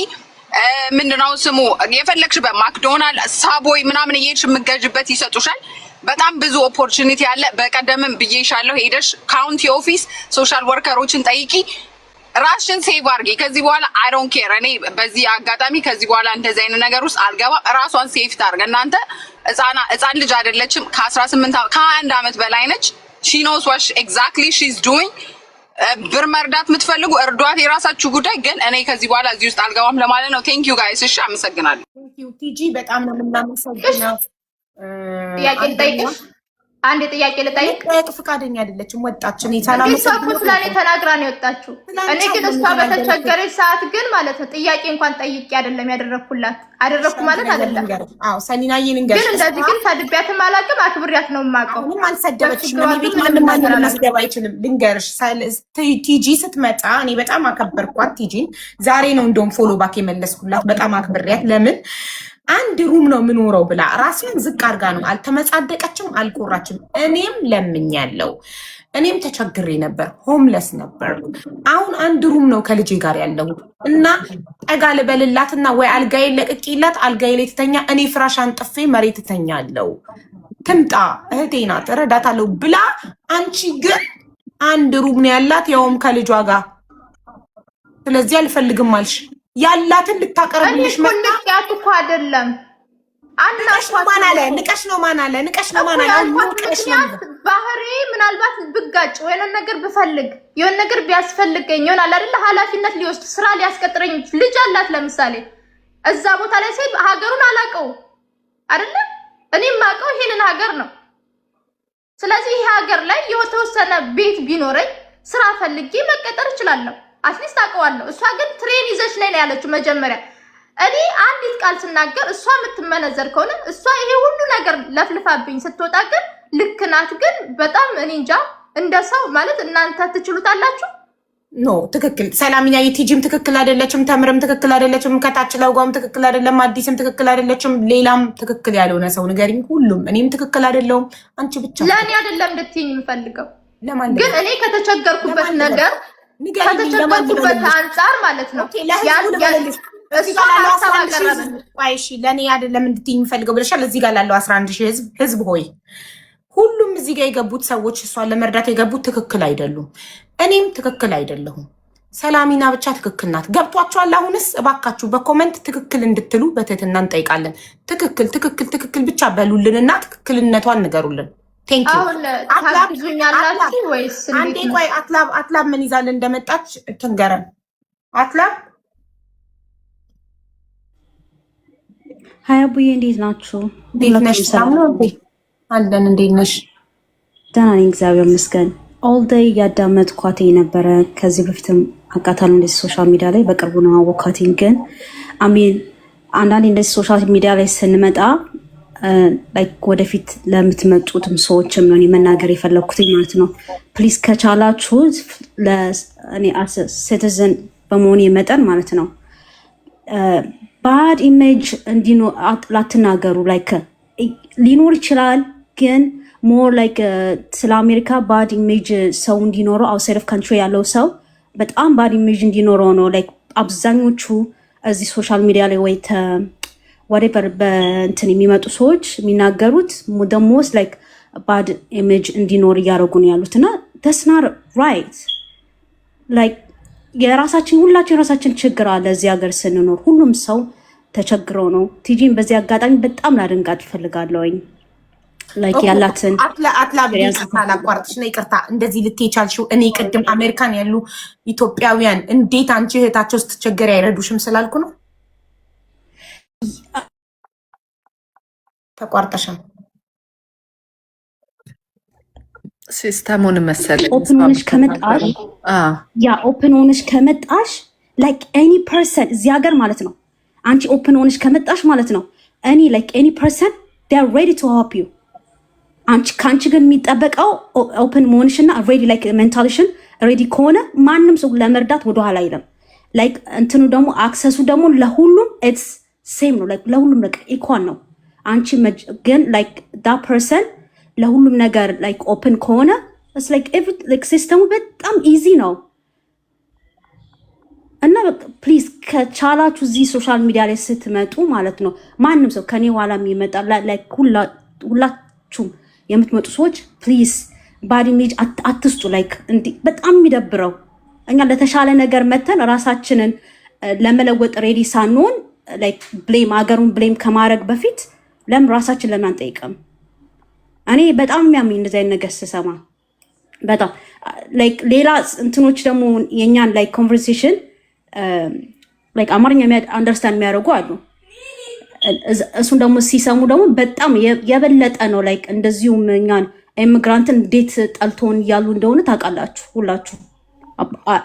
ምንድነው ስሙ የፈለግሽበት ማክዶናልድ፣ ሳቦይ ምናምን እየሄድሽ የምትገዥበት ይሰጡሻል። በጣም ብዙ ኦፖርቹኒቲ አለ። በቀደምም ብዬሻለሁ። ሄደሽ ካውንቲ ኦፊስ ሶሻል ወርከሮችን ጠይቂ። ራስሽን ሴቭ አድርጊ። ከዚህ በኋላ አይ ዶንት ኬር። እኔ በዚህ አጋጣሚ ከዚህ በኋላ እንደዚህ አይነት ነገር ውስጥ አልገባም። ራሷን ሴፍ ታርግ። እናንተ ህፃን ልጅ አይደለችም። ከ21 ዓመት በላይ ነች። ሺ ኖስ ዋት ኤግዛክትሊ ሺ ኢዝ ዱይንግ። ብር መርዳት የምትፈልጉ እርዷት፣ የራሳችሁ ጉዳይ። ግን እኔ ከዚህ በኋላ እዚህ ውስጥ አልገባም ለማለት ነው። ቴንክ ዩ ጋይስ። እሺ አመሰግናለሁ። ቴንክ ዩ ቲጂ፣ በጣም ነው የምናመሰግነው። ጥያቄ ልጠይቅሽ? አንድ ጥያቄ ልጠይቅ። ፈቃደኛ አይደለችም ወጣች። እኔ ስለኔ ተናግራ ነው የወጣችው። እኔ ግን እሷ በተቸገረች ሰዓት ግን ማለት ነው ጥያቄ እንኳን ጠይቄ አይደለም ያደረኩላት። አደረኩ ማለት አይደለም። አዎ ሰኒናዬን እንገር ግን እንደዚህ ግን ሰድቢያትም አላውቅም፣ አክብሪያት ነው የማውቀው። ምንም አልሰደበችም። እኔ ቤት ማንም መስደብ አይችልም። ልንገርሽ ቲጂ ስትመጣ እኔ በጣም አከበርኳት ቲጂን። ዛሬ ነው እንደውም ፎሎ ባክ የመለስኩላት። በጣም አክብሪያት። ለምን አንድ ሩም ነው የምኖረው ብላ ራስን ዝቅ አድርጋ ነው። አልተመጻደቀችም፣ አልቆራችም። እኔም ለምኛለሁ። እኔም ተቸግሬ ነበር፣ ሆምለስ ነበር። አሁን አንድ ሩም ነው ከልጄ ጋር ያለው እና ጠጋ ልበልላትና ወይ አልጋዬ ለቅቄላት አልጋዬ ላይ ትተኛ፣ እኔ ፍራሽ አንጥፌ መሬት ትተኛለሁ። ትምጣ እህቴ ናት እረዳታለሁ ብላ፣ አንቺ ግን አንድ ሩም ነው ያላት ያውም ከልጇ ጋር። ስለዚህ አልፈልግም አልሽ። ያላትን ልታቀርብልሽ መጣያቱ እኮ አይደለም። ንቀሽ ነው ማን አለ? ባህሪ ምናልባት ብጋጭ ወይ ነገር ብፈልግ የሆነ ነገር ቢያስፈልገኝ ይሆናል አይደል? ኃላፊነት ሊወስድ ስራ ሊያስቀጥረኝ ልጅ አላት ለምሳሌ። እዛ ቦታ ላይ ሲሄድ ሀገሩን አላውቀው አይደል? እኔም ማውቀው ይሄንን ሀገር ነው። ስለዚህ ይሄ ሀገር ላይ የተወሰነ ቤት ቢኖረኝ ስራ ፈልጌ መቀጠር እችላለሁ። አትሊስት አውቀዋለሁ። እሷ ግን ትሬን ይዘሽ ላይ ነው ያለችው መጀመሪያ። እኔ አንዲት ቃል ስናገር እሷ የምትመነዘር ከሆነ እሷ ይሄ ሁሉ ነገር ለፍልፋብኝ ስትወጣ ግን ልክ ናት። ግን በጣም እኔ እንጃ እንደ ሰው ማለት እናንተ ትችሉታላችሁ። ኖ ትክክል ሰላምኛ የቲጂም ትክክል አይደለችም። ተምርም ትክክል አይደለችም። ከታች ለውጋም ትክክል አይደለም። አዲስም ትክክል አይደለችም። ሌላም ትክክል ያልሆነ ሰው ንገሪኝ። ሁሉም እኔም ትክክል አይደለሁም። አንቺ ብቻ ለእኔ አይደለም እንድትይኝ የምፈልገው ግን እኔ ከተቸገርኩበት ነገር ከተቸገርኩበት አንጻር ማለት ነው። ለእኔ አይደለም እንድትይኝ የምፈልገው ብለሻል። እዚህ ጋር ላለው 11 ሺህ ህዝብ ሆይ ሁሉም እዚህ ጋር የገቡት ሰዎች እሷን ለመርዳት የገቡት ትክክል አይደሉም። እኔም ትክክል አይደለሁም። ሰላሚና ብቻ ትክክል ናት። ገብቷችኋል? አሁንስ እባካችሁ በኮመንት ትክክል እንድትሉ በትህትና እንጠይቃለን። ትክክል ትክክል ትክክል ብቻ በሉልንና ትክክልነቷን ንገሩልን። አንዴ ቆይ አትላብ ምን ይዛል እንደመጣች ትንገረን። አትላብ ሀይ አቡዬ እንዴት ናችሁ? እንዴት ነሽ? አለን። እንዴት ነሽ? ደህና ነኝ እግዚአብሔር ይመስገን። ኦል ዴይ እያዳመጥኳት ነበረ። ከዚህ በፊትም አውቃታለሁ እንደዚህ ሶሻል ሚዲያ ላይ በቅርቡ ነው አወኳትኝ። ግን አሚን አንዳንዴ እንደዚህ ሶሻል ሚዲያ ላይ ስንመጣ ወደፊት ለምትመጡትም ሰዎችም ነው መናገር የፈለግኩትኝ ማለት ነው። ፕሊዝ ከቻላችሁ ለእኔ ሲቲዝን በመሆን መጠን ማለት ነው ባድ ኢሜጅ ላትናገሩ። ሊኖር ይችላል ግን ሞር ስለ አሜሪካ ባድ ኢሜጅ ሰው እንዲኖረው አውትሳይድ ኦፍ ካንትሪ ያለው ሰው በጣም ባድ ኢሜጅ እንዲኖረው ነው። አብዛኞቹ እዚህ ሶሻል ሚዲያ ላይ ወይ ወሬቨር በእንትን የሚመጡ ሰዎች የሚናገሩት ደሞስ ባድ ኢሜጅ እንዲኖር እያደረጉ ነው ያሉት እና that's not right. ሁላችን የራሳችን ችግር አለ እዚህ ሀገር ስንኖር። ሁሉም ሰው ተቸግረው ነው። ቲጂን በዚህ አጋጣሚ በጣም ላደንቃት እፈልጋለሁኝ። ላይክ ያላትን አላቋርጥሽ ነው ይቅርታ፣ እንደዚህ ልትይ ቻልሽው። እኔ ቅድም አሜሪካን ያሉ ኢትዮጵያውያን እንዴት አንቺ እህታቸው ስትቸገር አይረዱሽም ስላልኩ ነው። ተቋርጠሻል። ሲስተሙን መሰለኝ ኦፕን ሆነሽ ከመጣሽ ላይክ ኤኒ ፐርሰን እዚህ ሀገር ማለት ነው። አንቺ ኦፕን ሆነሽ ከመጣሽ ማለት ነው ኤኒ ፐርሰን they are ready to help you። ከአንቺ ግን የሚጠበቀው ኦፕን መሆንሽና ሬዲ ላይክ ሜንታሊሽን ሬዲ ከሆነ ማንም ሰው ለመርዳት ወደኋላ አይልም። ላይክ እንትኑ ደግሞ አክሰሱ ደግሞ ለሁሉም ኢትስ ሴም ነው። ላይክ ለሁሉም ነገር ኢኳል ነው። አንቺ ግን ላይክ ዳት ፐርሰን ለሁሉም ነገር ላይክ ኦፕን ከሆነ ኢትስ ላይክ ሲስተሙ በጣም ኢዚ ነው። እና ፕሊዝ ከቻላችሁ እዚህ ሶሻል ሚዲያ ላይ ስትመጡ ማለት ነው ማንም ሰው ከኔ ኋላ የሚመጣ ላይክ ሁላችሁም የምትመጡ ሰዎች ፕሊዝ ባዲ ኢሜጅ አትስጡ። ላይክ በጣም የሚደብረው እኛ ለተሻለ ነገር መተን ራሳችንን ለመለወጥ ሬዲ ሳንሆን ላይክ አገሩን ብሌም ከማድረግ በፊት ራሳችን ለምን አንጠይቅም? እኔ በጣም የሚያምኝ እንደዚህ አይነት ነገር ስሰማ በጣም ላይክ ሌላ እንትኖች ደግሞ የኛን ላይክ ኮንቨርሴሽን ላይክ አማርኛ አንደርስታንድ የሚያደርጉ አሉ። እሱን ደግሞ ሲሰሙ ደግሞ በጣም የበለጠ ነው ላይክ እንደዚሁም እኛን ኢሚግራንትን እንዴት ጠልቶን እያሉ እንደሆነ ታውቃላችሁ ሁላችሁ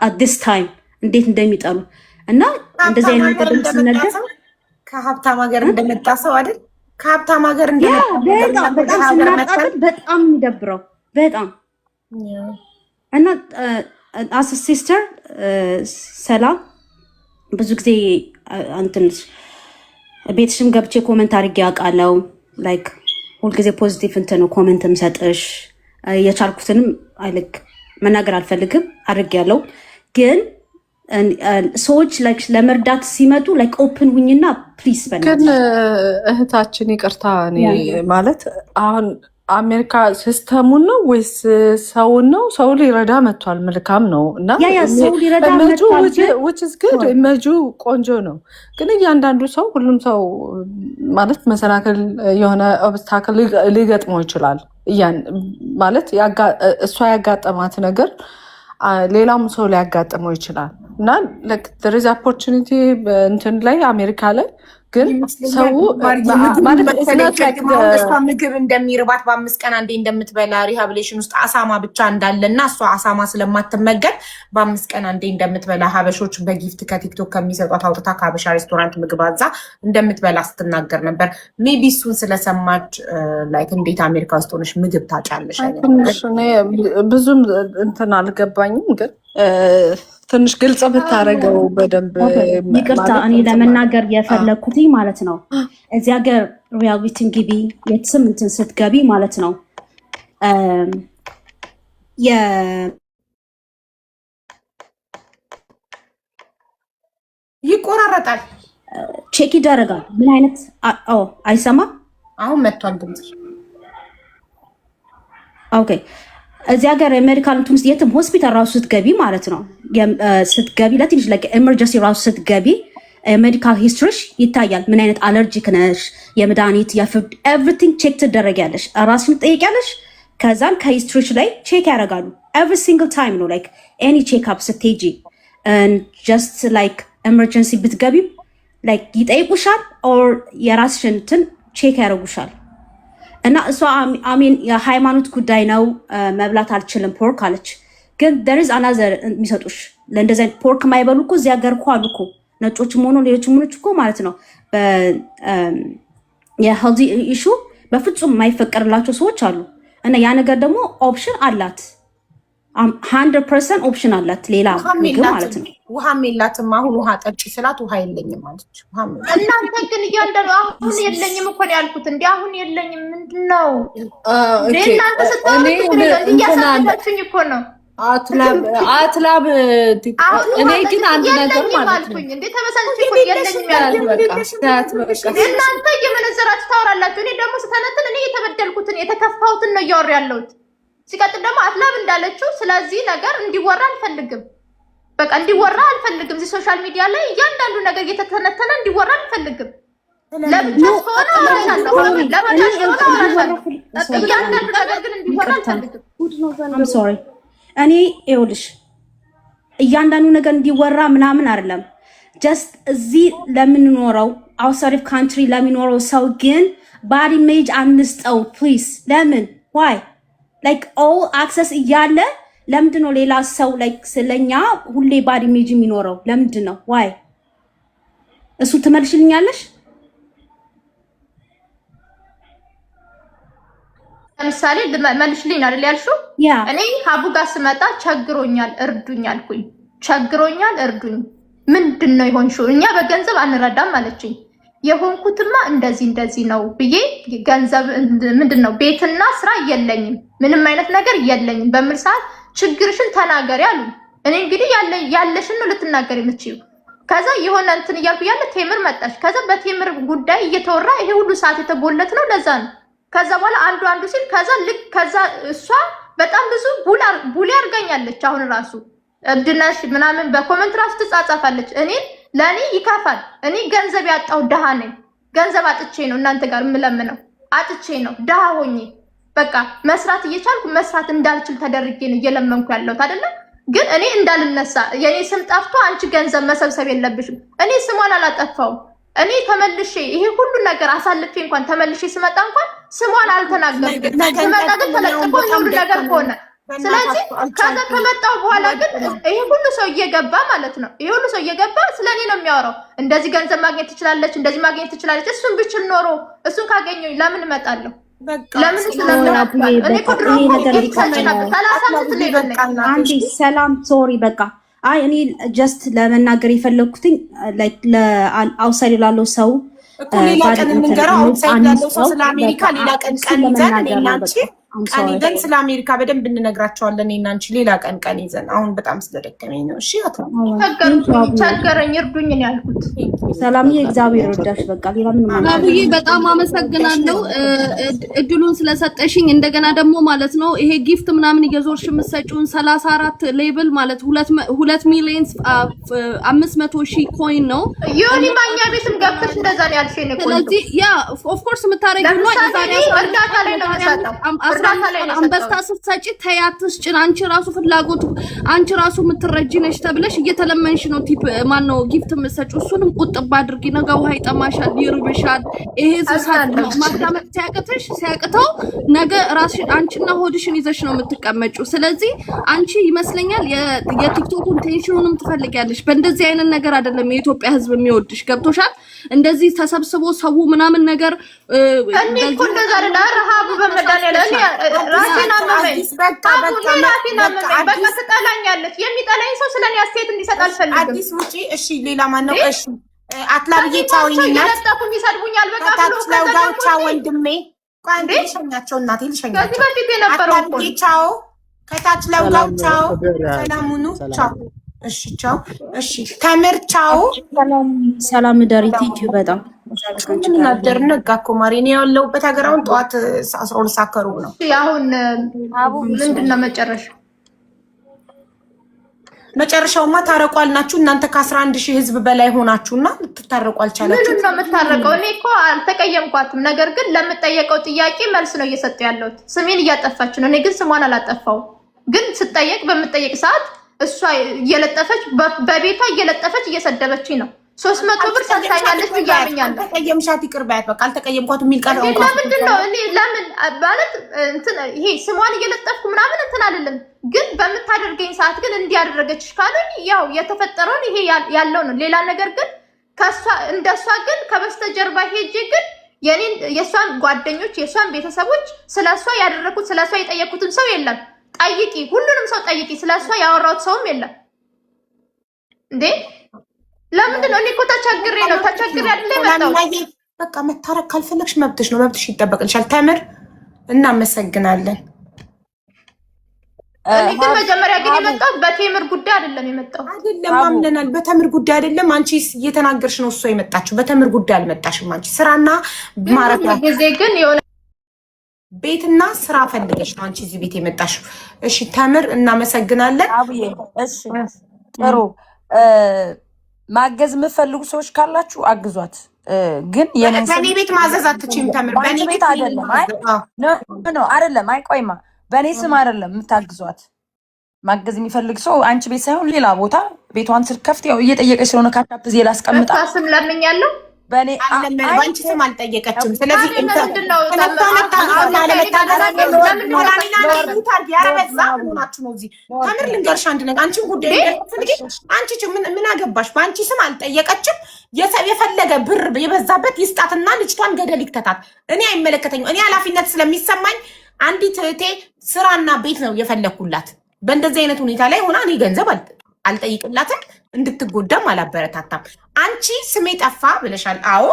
at this time እንዴት እንደሚጠሉ እና እንደዚህ አይነት ነገር ሲነገር ከሀብታም ሀገር እንደመጣ ሰው አይደል? ከሀብታም ሀገር በጣም የሚደብረው በጣም እና አስ ሲስተር ሰላም ብዙ ጊዜ አንተንስ ቤትሽም ገብቼ ኮሜንት አድርጌ አውቃለሁ። ላይክ ሁልጊዜ ፖዚቲቭ እንትን ነው ኮሜንት የምሰጥሽ። የቻልኩትንም አይልክ መናገር አልፈልግም አድርጌያለሁ። ግን ሰዎች ላይክ ለመርዳት ሲመጡ ላይክ ኦፕን ሁኝና ፕሊዝ ግን እህታችን ይቅርታ ማለት አሁን አሜሪካ ሲስተሙን ነው ወይስ ሰውን ነው? ሰው ሊረዳ መጥቷል። መልካም ነው እና ሰው ሊረዳ መጥቷል which is good ኢሜጁ ቆንጆ ነው። ግን እያንዳንዱ ሰው ሁሉም ሰው ማለት መሰናክል የሆነ ኦብስታክል ሊገጥመው ይችላል። ማለት እሷ ያጋጠማት ነገር ሌላም ሰው ሊያጋጥመው ይችላል እና like there is opportunity እንትን ላይ አሜሪካ ላይ ግን ሰው ምግብ እንደሚርባት በ5 ቀን አንዴ እንደምትበላ ሪሃብሊቴሽን ውስጥ አሳማ ብቻ እንዳለና እሷ አሳማ ስለማትመገብ በ5 ቀን አንዴ እንደምትበላ ሀበሾች በጊፍት ከቲክቶክ ከሚሰጧት አውጥታ ከሀበሻ ሬስቶራንት ምግብ አዛ እንደምትበላ ስትናገር ነበር። ሜቢ እሱን ስለሰማች ላይክ እንዴት አሜሪካ ውስጥ ሆነሽ ምግብ ታጫለሽ? ብዙም እንትን አልገባኝም ግን ትንሽ ግልጽ ብታረገው በደንብ። ይቅርታ እኔ ለመናገር የፈለኩት ማለት ነው እዚህ ሀገር ሪያሊቲን ግቢ የትም እንትን ስትገቢ ማለት ነው ይቆራረጣል፣ ቼክ ይደረጋል። ምን አይነት አይሰማ? አሁን መጥቷል ድምጽ። ኦኬ እዚህ ሀገር የሜዲካል እንትን ውስጥ የትም ሆስፒታል ራሱ ስትገቢ ማለት ነው ስትገቢ ለትንሽ ኤመርጀንሲ ራሱ ስትገቢ ሜዲካል ሂስትሪሽ ይታያል። ምን አይነት አለርጂክ ነሽ፣ የመድኃኒት የፍርድ ኤቭሪቲንግ ቼክ ትደረጊያለሽ፣ ራስሽን ትጠይቂያለሽ። ከዛን ከሂስትሪሽ ላይ ቼክ ያደርጋሉ ኤቭሪ ሲንግል ታይም ነው ላይክ ኤኒ ቼክ አፕ ስትሄጂ ጀስት ላይክ ኤመርጀንሲ ብትገቢም ላይክ ይጠይቁሻል ኦር የራስሽን እንትን ቼክ ያደርጉሻል። እና እሷ አሜን የሃይማኖት ጉዳይ ነው መብላት አልችልም ፖርክ አለች። ግን there is another የሚሰጡሽ ለእንደዚህ አይነት ፖርክ ማይበሉ እኮ እዚህ ሀገር እኮ አሉ እኮ ነጮችም ሆኖ ሌሎችም ሆኖች እኮ ማለት ነው የሄልዚ ኢሹ በፍጹም የማይፈቀድላቸው ሰዎች አሉ። እና ያ ነገር ደግሞ ኦፕሽን አላት 100% ኦፕሽን አላት ሌላ ምግብ ማለት ነው። ውሃም የላትም። አሁን ውሃ ጠጪ ስላት ውሃ የለኝም አለች። እናንተ ግን እያንዳንዱ አሁን የለኝም እኮ ነው ያልኩት። እንዴ አሁን የለኝም ምንድን ነው እናንተ እያሳደዳችሁኝ እኮ ነው። አትላብ እኔ ግን አንድ ነገር ማለት ነው እንዴ ተመሳሳይ እኮ የለኝም ያልኩት እናንተ እየመነዘራችሁ ታወራላችሁ። እኔ ደግሞ ስተነትን እኔ የተበደልኩትን የተከፋሁትን ነው እያወራ ያለሁት። ሲቀጥል ደግሞ አትላብ እንዳለችው ስለዚህ ነገር እንዲወራ አልፈልግም። በቃ እንዲወራ አልፈልግም። እዚህ ሶሻል ሚዲያ ላይ እያንዳንዱ ነገር እየተተነተነ እንዲወራ አልፈልግም። ለብቻ ሆነ አወራሻለሁ፣ ለብቻ ሆነ አወራሻለሁ። እያንዳንዱ ነገር ግን እንዲወራ አልፈልግም። I'm sorry እኔ ይኸውልሽ እያንዳንዱ ነገር እንዲወራ ምናምን አይደለም። ጀስት እዚህ ለምንኖረው outside of country ለሚኖረው ሰው ግን body image አንስጠው ፕሊዝ። ለምን why like all access እያለ ለምንድን ነው ሌላ ሰው like ስለኛ ሁሌ body image የሚኖረው? ለምንድን ነው why? እሱ ትመልሽልኛለሽ? ለምሳሌ መልሽልኝ አይደል ያልሽው? እኔ ሀቡ ጋር ስመጣ ቸግሮኛል እርዱኝ አልኩኝ። ቸግሮኛል እርዱኝ። ምንድነው የሆንሽው? እኛ በገንዘብ አንረዳም አለችኝ። የሆንኩትማ እንደዚህ ነው ብዬ ገንዘብ ምንድነው ቤትና ስራ የለኝም፣ ምንም አይነት ነገር የለኝም በሚል ሰዓት ችግርሽን ተናገሪ አሉ። እኔ እንግዲህ ያለሽን ነው ልትናገሪ የምትችይው። ከዛ የሆነ እንትን እያልኩ ያለ ቴምር መጣች። ከዛ በቴምር ጉዳይ እየተወራ ይሄ ሁሉ ሰዓት የተቦለት ነው ለዛ ነው። ከዛ በኋላ አንዱ ሲል ከዛ እሷ በጣም ብዙ ቡሊ አርጋኛለች። አሁን ራሱ እብድነሽ ምናምን በኮሜንት ራሱ ትጻጻፋለች። ለኔ ይካፋል። እኔ ገንዘብ ያጣው ደሃ ነኝ። ገንዘብ አጥቼ ነው እናንተ ጋር የምለምነው። አጥቼ ነው ደሃ ሆኜ በቃ መስራት እየቻልኩ መስራት እንዳልችል ተደርጌ ነው እየለመንኩ ያለሁት አይደለ? ግን እኔ እንዳልነሳ የኔ ስም ጠፍቶ አንቺ ገንዘብ መሰብሰብ የለብሽም። እኔ ስሟን አላጠፋው። እኔ ተመልሼ ይሄ ሁሉ ነገር አሳልፌ እንኳን ተመልሼ ስመጣ እንኳን ስሟን አልተናገርኩም። ስመጣ ግን ተለጥፎ ሁሉ ነገር ሆነ። ስለዚህ ከዛ ከመጣው በኋላ ግን ይሄ ሁሉ ሰው እየገባ ማለት ነው። ይሄ ሁሉ ሰው እየገባ ስለኔ ነው የሚያወራው። እንደዚህ ገንዘብ ማግኘት ትችላለች፣ እንደዚህ ማግኘት ትችላለች። እሱን ብችል ኖሮ እሱን ካገኘኝ ለምን እመጣለሁ? ለምን ሰላም ሶሪ በቃ አይ እኔ ጀስት ለመናገር የፈለኩትኝ ላይክ ለአውትሳይድ ላለው ሰው እኮ ሌላ ቀን እንንገረው። አውትሳይድ ላለው ሰው ስለ አሜሪካ ሌላ ቀን ይዘን እኔና አንቺ ቀን ይዘን ስለ አሜሪካ በደንብ እንነግራቸዋለን። እኔና አንቺ ሌላ ቀን ይዘን አሁን በጣም ስለደከመኝ ነው። እሺ ቸገረኝ እርዱኝ ነው ያልኩት። ሰላምዬ እግዚአብሔር ይርዳሽ። በቃ ሌላ ምን ማለት አቡዬ በጣም አመሰግናለሁ እድሉን ስለሰጠሽኝ። እንደገና ደግሞ ማለት ነው ይሄ ጊፍት ምናምን እየዞርሽ የምትሰጪውን 34 ሌብል ማለት 2 ሚሊዮን 500,000 ኮይን ነው። ዮኒ ማኛ ቤትም ገብተሽ እንደዛ ነው ያልሽኝ ነው። ስለዚህ ያ ኦፍ ኮርስ የምታረጊው ነው እርዳታ ላይ ነው የምሰጠው። አንበስታ ስትሰጪ ተያትስ ጭን አንቺ ራሱ ፍላጎቱ አንቺ ራሱ የምትረጂ ነሽ ተብለሽ እየተለመንሽ ነው ቲፕ ማን ነው ጊፍት የምትሰጪው። እሱንም ቁጥብ አድርጊ። ነገ ውሃ ይጠማሻል፣ ይርብሻል። ይሄ ሰዓት ማዳመጥ ሲያቅተው ነገ ራስሽ አንቺና ሆድሽን ይዘሽ ነው የምትቀመጪው። ስለዚህ አንቺ ይመስለኛል የቲክቶኩን ቴንሽኑንም ትፈልጊያለሽ። በእንደዚህ አይነት ነገር አይደለም የኢትዮጵያ ሕዝብ የሚወድሽ። ገብቶሻል? እንደዚህ ተሰብስቦ ሰው ምናምን ነገር እኔ እኮ እንደዛ አይደለ ረሃቡ በመዳን ያለ እኔ ራሴን አመመኝ። በቃ ትጠላኛለች። የሚጠላኝ ሰው ስለኔ አስተያየት እንዲሰጥ አልፈልግም። አዲስ ውጪ እሺ። ሌላ ማን ነው? እሺ አትላብዬ ቻውኝ ይለጠፉኝ ይሰድቡኛል። በቃ ብሎ ከታች ወንድሜ ቋንዴ ሸኛቸው እናቴ ልሸኛቸው። ከዚህ በፊት የነበረው አትላብዬ ቻው። ከታች ለውጋው ቻው። ሰላሙኑ ቻው። እሺ ቻው። እሺ ተምር ቻው። ሰላም ደሪ ቲንክ ዩ በጣም ምን አደር ነጋ እኮ ማሪ ነው ያለውበት ሀገር አሁን ጠዋት 12 ሰዓት ከሩብ ነው። አሁን ምንድነው መጨረሻው? መጨረሻውማ ታረቋል ናችሁ እናንተ ከ11,000 ህዝብ በላይ ሆናችሁና ልትታረቁ አልቻላችሁ። ምንድነው የምታረቀው? እኔ እኮ አልተቀየምኳትም። ነገር ግን ለምጠየቀው ጥያቄ መልስ ነው እየሰጠው ያለሁት። ስሜን እያጠፋች ነው። እኔ ግን ስሟን አላጠፋው። ግን ስጠየቅ በምጠየቅ ሰዓት እሷ እየለጠፈች በቤቷ እየለጠፈች እየሰደበችኝ ነው። 300 ብር ሰጥታኛለች ብያለኛል። ተቀየምሻት ይቅር ባያት በቃ አልተቀየምኳት የሚል ቀር ነው። ለምንድን ነው እኔ ለምን ማለት እንትን ይሄ ስሟን እየለጠፍኩ ምናምን እንትን አይደለም። ግን በምታደርገኝ ሰዓት ግን እንዲያደረገችሽ ካሉኝ ያው የተፈጠረውን ይሄ ያለው ነው። ሌላ ነገር ግን ከሷ እንደሷ ግን ከበስተጀርባ ሄጄ ግን የሷን ጓደኞች የሷን ቤተሰቦች ስለሷ ያደረኩት ስለሷ የጠየኩትን ሰው የለም። ጠይቂ፣ ሁሉንም ሰው ጠይቂ። ስለሷ ያወራሁት ሰውም የለም እንዴ። ለምንድን ነው? እኔ እኮ ተቸግሬ ነው አይደል የመጣው። በቃ መታረቅ ካልፈለግሽ መብትሽ ነው፣ መብትሽ ይጠበቅልሻል። ተምር እናመሰግናለን። እኔ ግን መጀመሪያ ግን የመጣው በቴምር ጉዳይ አይደለም የመጣው። አይደለም አምነናል። በተምር ጉዳይ አይደለም። አንቺ እየተናገርሽ ነው እሷ የመጣችው። በተምር ጉዳይ አልመጣሽም አንቺ። ስራና ማረፊያ ጊዜ ግን የሆነ ቤትና ስራ ፈልገሽ ነው አንቺ እዚህ ቤት የመጣሽው። እሺ ተምር እናመሰግናለን። አብዬ እሺ ጥሩ ማገዝ የምፈልጉ ሰዎች ካላችሁ አግዟት። ግን በእኔ ቤት ማዘዝ አትችይም ተምር። በእኔ ቤት አይደለም አይደለም። ቆይማ በእኔ ስም አይደለም የምታግዟት። ማገዝ የሚፈልግ ሰው አንቺ ቤት ሳይሆን ሌላ ቦታ ቤቷን ስልከፍት ያው እየጠየቀች ስለሆነ ካታፕ ዜ ላስቀምጣ ስም ለምኛለሁ። በአንቺ ስም አልጠየቀችም። ስለዚህ ተምር ልንገርሽ አንድ ነገር። አንቺን ጉዳይ አንቺ ምን አገባሽ? በአንቺ ስም አልጠየቀችም። የፈለገ ብር የበዛበት ይስጣትና ልጅቷን ገደል ይክተታት። እኔ አይመለከተኝም። እኔ ኃላፊነት ስለሚሰማኝ አንዲት እህቴ ስራና ቤት ነው የፈለግኩላት። በእንደዚህ አይነት ሁኔታ ላይ ሆና እኔ ገንዘብ አልጠይቅላትም፣ እንድትጎዳም አላበረታታም። አንቺ ስሜ ጠፋ ብለሻል። አዎ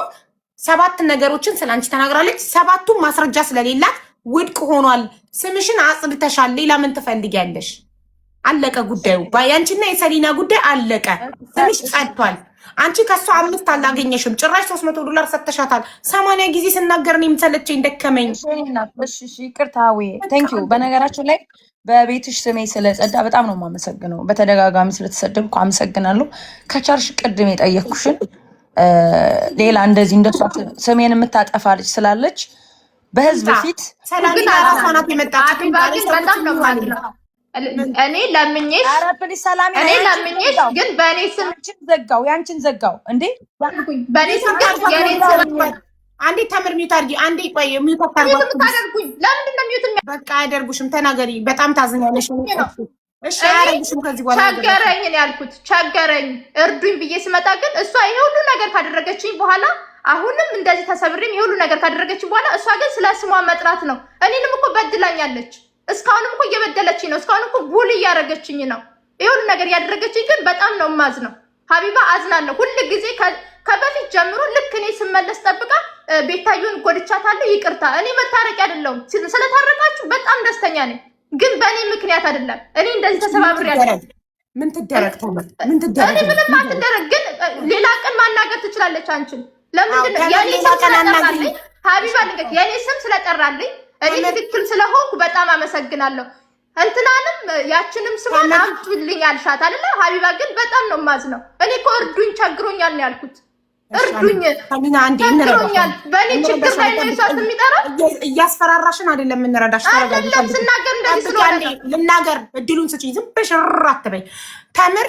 7 ነገሮችን ስለ አንቺ ተናግራለች። 7ቱም ማስረጃ ስለሌላት ውድቅ ሆኗል። ስምሽን አጽድተሻል። ሌላ ምን ትፈልጊያለሽ? አለቀ ጉዳዩ። ያንቺና የሰሊና ጉዳይ አለቀ። ስምሽ ጸድቷል። አንቺ ከሷ 5 አላገኘሽም። ጭራሽ $300 ሰጥተሻታል። 80 ጊዜ ስናገር ነው የምሰለቸኝ፣ ደከመኝ። እሺ ይቅርታ። ቴንክ ዩ። በነገራችን ላይ በቤትሽ ስሜ ስለጸዳ በጣም ነው የማመሰግነው። በተደጋጋሚ ስለተሰደብኩ አመሰግናለሁ። ከቻርሽ ቅድም የጠየኩሽን ሌላ እንደዚህ እንደሷ ስሜን የምታጠፋ ልጅ ስላለች በህዝብ ፊት ሰላምና ራሷናት የመጣች በጣም ነው ማለት ነው። እኔ ለምኜሽ ግን በእኔ ስም ዘጋው፣ ያንቺን ዘጋው እንዴ? በእኔ ስም ግን የኔ ስም አንዴ ተምር ሚውት አድርጊ። አንዴ ቆይ ሚውት አታደርጉኝ። ለምንድን ነው ሚውት? በቃ አያደርጉሽም። ተናገሪ። በጣም ታዝኛለሽ። እሺ አያደርጉሽም። ከዚህ በኋላ ቸገረኝ ነው ያልኩት። ቸገረኝ እርዱኝ ብዬ ስመጣ ግን እሷ ይሄ ሁሉ ነገር ካደረገችኝ በኋላ አሁንም እንደዚህ ተሰብሬም ይሄ ሁሉ ነገር ካደረገችኝ በኋላ እሷ ግን ስለ ስሟ መጥራት ነው። እኔንም እኮ በድላኛለች። እስካሁንም እኮ እየበደለችኝ ነው። እስካሁንም እኮ ቡል እያደረገችኝ ነው። ይሄ ሁሉ ነገር ያደረገችኝ ግን በጣም ነው ማዝ ነው። ሀቢባ አዝናለሁ። ሁሉ ጊዜ ከበፊት ጀምሮ ልክ እኔ ስመለስ ጠብቃ ቤታዩን ጎድቻታለሁ። ይቅርታ እኔ መታረቂ አይደለሁም። ስለታረቃችሁ በጣም ደስተኛ ነኝ፣ ግን በእኔ ምክንያት አይደለም። እኔ እንደዚህ ተሰባብሬያለሁ። ምን ትደረግ ተምር? ምን ትደረግ? እኔ ምንም አትደረግ፣ ግን ሌላ ቀን ማናገር ትችላለች። አንቺን ለምንድን ነው የኔ ስም ስለጠራልኝ ሀቢባ ልንገት የኔ ስም ስለጠራልኝ እኔ ትክክል ስለሆንኩ በጣም አመሰግናለሁ። እንትናንም ያችንም ስሟን አፍቱልኝ አልሻት አይደለ? ሀቢባ ግን በጣም ነው ማዝነው። እኔ እኮ እርዱኝ ቸግሮኛል ነው ያልኩት። እርዱኝ ቸግሮኛል። በእኔ ችግር ላይ ነው እሷ የሚጠራው። እያስፈራራሽን አይደለም የምንረዳሽ። አይደለም ስናገር እንደዚህ ስለሆነ ልናገር፣ እድሉን ስጪኝ። ዝም ብለሽ አትበይ። ተምር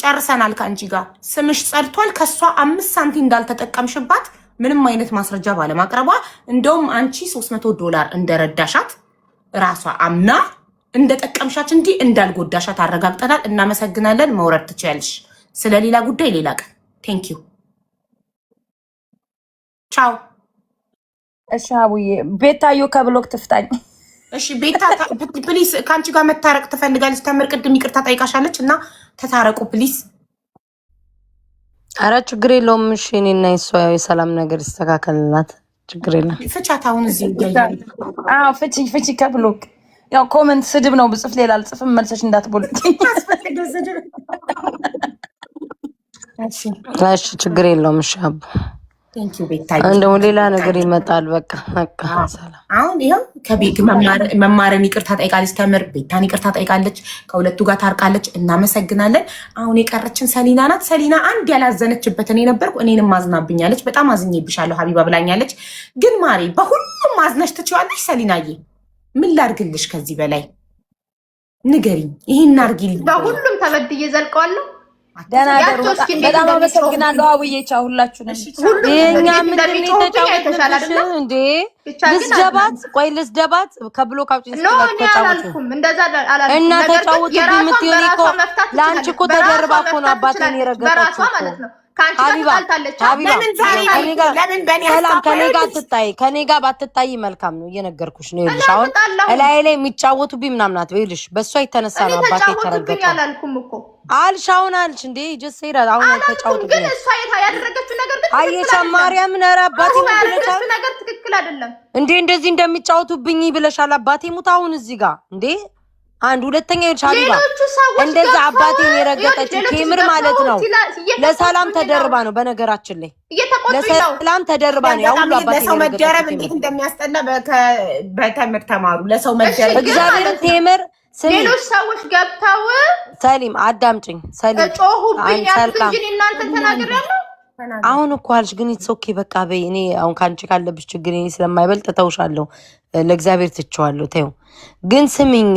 ጨርሰናል ከአንቺ ጋር። ስምሽ ጸድቷል። ከሷ 5 ሳንቲም እንዳልተጠቀምሽባት ምንም አይነት ማስረጃ ባለማቅረቧ እንደውም አንቺ $300 እንደረዳሻት ራሷ አምና እንደጠቀምሻት እንጂ እንዳልጎዳሻት አረጋግጠናል። እናመሰግናለን። መውረድ ትችያለሽ። ስለሌላ ጉዳይ ሌላ ቀን። ቴንክ ዩ ቻው። እሺ አቡዬ፣ ቤታዮ ከብሎክ ትፍታኝ። እሺ ቤታ ፕሊስ፣ ከአንቺ ጋር መታረቅ ትፈልጋለች። ተምር ቅድም ይቅርታ ጠይቃሻለች እና ተታረቁ ፕሊስ። አረ ችግር የለውም። እሺ እኔና እሷ የሰላም ነገር ይስተካከልላት። ችግር የለም። ፍቻት አሁን እዚህ አዎ ፍቺ ከብሎክ። ያው ኮመንት ስድብ ነው ብጽፍ ሌላ አልጽፍም። መልሰሽ እንዳትቦልኝ። እሺ ችግር የለውም። እሺ አቡ ቴንኪው ቤታ። እንደው ሌላ ነገር ይመጣል። በቃ ሰላም። አሁን ይሄው ከቤት መማርን ይቅርታ ጠይቃለች። ተምር ቤታን ይቅርታ ጠይቃለች። ከሁለቱ ጋር ታርቃለች። እናመሰግናለን። አሁን የቀረችን ሰሊና ናት። ሰሊና አንድ ያላዘነችበት እኔ ነበርኩ። እኔንም አዝናብኛለች። በጣም አዝኜብሻለሁ ሀቢባ ብላኛለች። ግን ማሬ በሁሉም ማዝነሽ ትችዋለሽ። ሰሊናዬ ምን ላድርግልሽ? ከዚህ በላይ ንገሪኝ። ይሄን አድርጊልኝ። በሁሉም ተበድዬ ዘልቀዋለሁ። ደህና ደሩ። በጣም አመሰግናለሁ አቡዬ። ቻው ሁላችሁንም። የኛ ምንድን ነው የተጫወተሽ እንዴ? ልስደባት? ቆይ ልስደባት? ከብሎክ አውጪኝ። ኖ እኔ አላልኩም፣ እንደዛ አላልኩም። እና ተጫወቱ የምትሆን እኮ ለአንቺ እኮ ተደርባ እኮ ነው አባቴን የረገጠችው ማለት ነው። ሀቢባ ከኔ ጋር ባትታይ መልካም ነው። እየነገርኩሽ ነው። ይኸውልሽ አሁን እላይ ላይ የሚጫወቱብኝ ምናምን ናት። ይኸውልሽ በእሷ የተነሳ ነው አባቴ የተረገጠው አልሽ። አሁን አልሽ እንዴ ጀስት ይራ አሁን ተጫወቱብኝ። ግን እሷ ያደረገችው ነገር ግን አየሽ ማርያም ነራ አባቴ ያደረገችው ነገር ትክክል አይደለም እንዴ። እንደዚህ እንደሚጫወቱብኝ ብለሻል። አባቴ ሙት አሁን እዚህ ጋር እንዴ አንድ ሁለተኛ ሀቢባ እንደዛ አባቴን የረገጠችው ቴምር ማለት ነው። ለሰላም ተደርባ ነው። በነገራችን ላይ ለሰላም ተደርባ ነው። ያው ሁሉ አባቴን ለሰው መደረብ እንዴት እንደሚያስጠላ በተምር ተማሩ። ለሰው መደረብ እግዚአብሔርን ቴምር ሌሎች ሰዎች ገብተው ሰሊም አዳምጪኝ። ሰሊም ጮሁብኝ ያልኩት እንጂ እናንተ ተናግሬያለሁ። አሁን እኮ አልሽ ግን ኢትስ ኦኬ በቃ በይ። እኔ አሁን ካንቺ ካለብሽ ችግር እኔ ስለማይበልጥ ተውሻለሁ፣ ለእግዚአብሔር ትቼዋለሁ። ተይው ግን ስሚኝ፣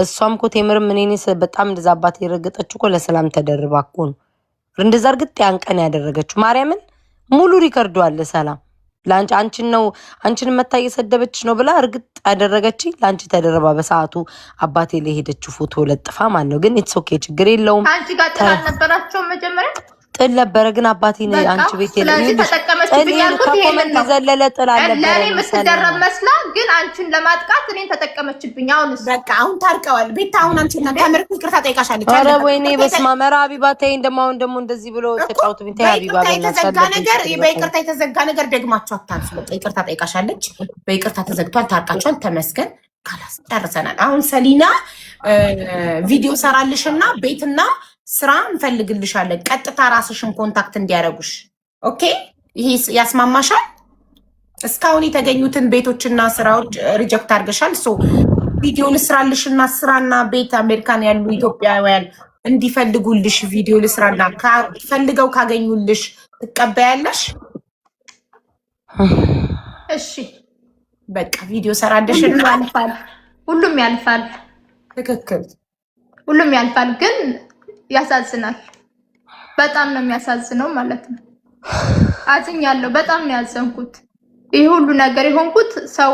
እሷም እኮ ቴምርም እኔ በጣም እንደዛ አባት የረገጠችው እኮ ለሰላም ተደርባ እኮ ነው እንደዛ እርግጥ ያን ቀን ያደረገችው። ማርያምን ሙሉ ሪከርዱ አለ ሰላም ለአንቺ አንቺን መታ እየሰደበች ነው ብላ እርግጥ ያደረገች ለአንቺ ተደረባ በሰዓቱ አባቴ ላይ ሄደችው ፎቶ ለጥፋ ማን ነው። ግን ኢትስ ኦኬ ችግር የለውም። አንቺ ጋር ጥላ ነበራቸው መጀመሪያ ጥል ነበረ ግን አባቴ ነው አንቺ ቤት ስለዚህ ተጠቀመችብኝ ያልኩት ይሄንን ነው። ዘለለ ጥል አልነበረ ለኔ የምትደረብ መስላ ግን አንቺን ለማጥቃት እኔን ተጠቀመችብኝ። አሁንስ በቃ አሁን ታርቀዋል። ቤት አሁን አንቺና ተምር ይቅርታ ጠይቃሻለች። ኧረ ወይኔ በስመ አብ ሀቢባ ተይ ደግሞ እንደዚህ ብሎ ተጫውቱብኝ። ተይ ሀቢባ በይቅርታ የተዘጋ ነገር ደግማችሁ አታንሱ። በቃ ይቅርታ ጠይቃሻለች። በይቅርታ ተዘግቷል፣ ታርቃችኋል፣ ተመስገን። ካላስ ጨርሰናል። አሁን ሰሊና ቪዲዮ ሰራልሽና ቤትና ስራ እንፈልግልሻለን። ቀጥታ ራስሽን ኮንታክት እንዲያረጉሽ። ኦኬ ይሄ ያስማማሻል? እስካሁን የተገኙትን ቤቶችና ስራዎች ሪጀክት አድርገሻል። ሶ ቪዲዮ ልስራልሽና ስራና ቤት አሜሪካን ያሉ ኢትዮጵያውያን እንዲፈልጉልሽ ቪዲዮ ልስራና ፈልገው ካገኙልሽ ትቀበያለሽ? እሺ በቃ ቪዲዮ ሰራልሽና ያልፋል። ሁሉም ያልፋል። ትክክል፣ ሁሉም ያልፋል። ግን ያሳዝናል። በጣም ነው የሚያሳዝነው ማለት ነው። አዝኛለሁ። በጣም ነው ያዘንኩት። ይሄ ሁሉ ነገር የሆንኩት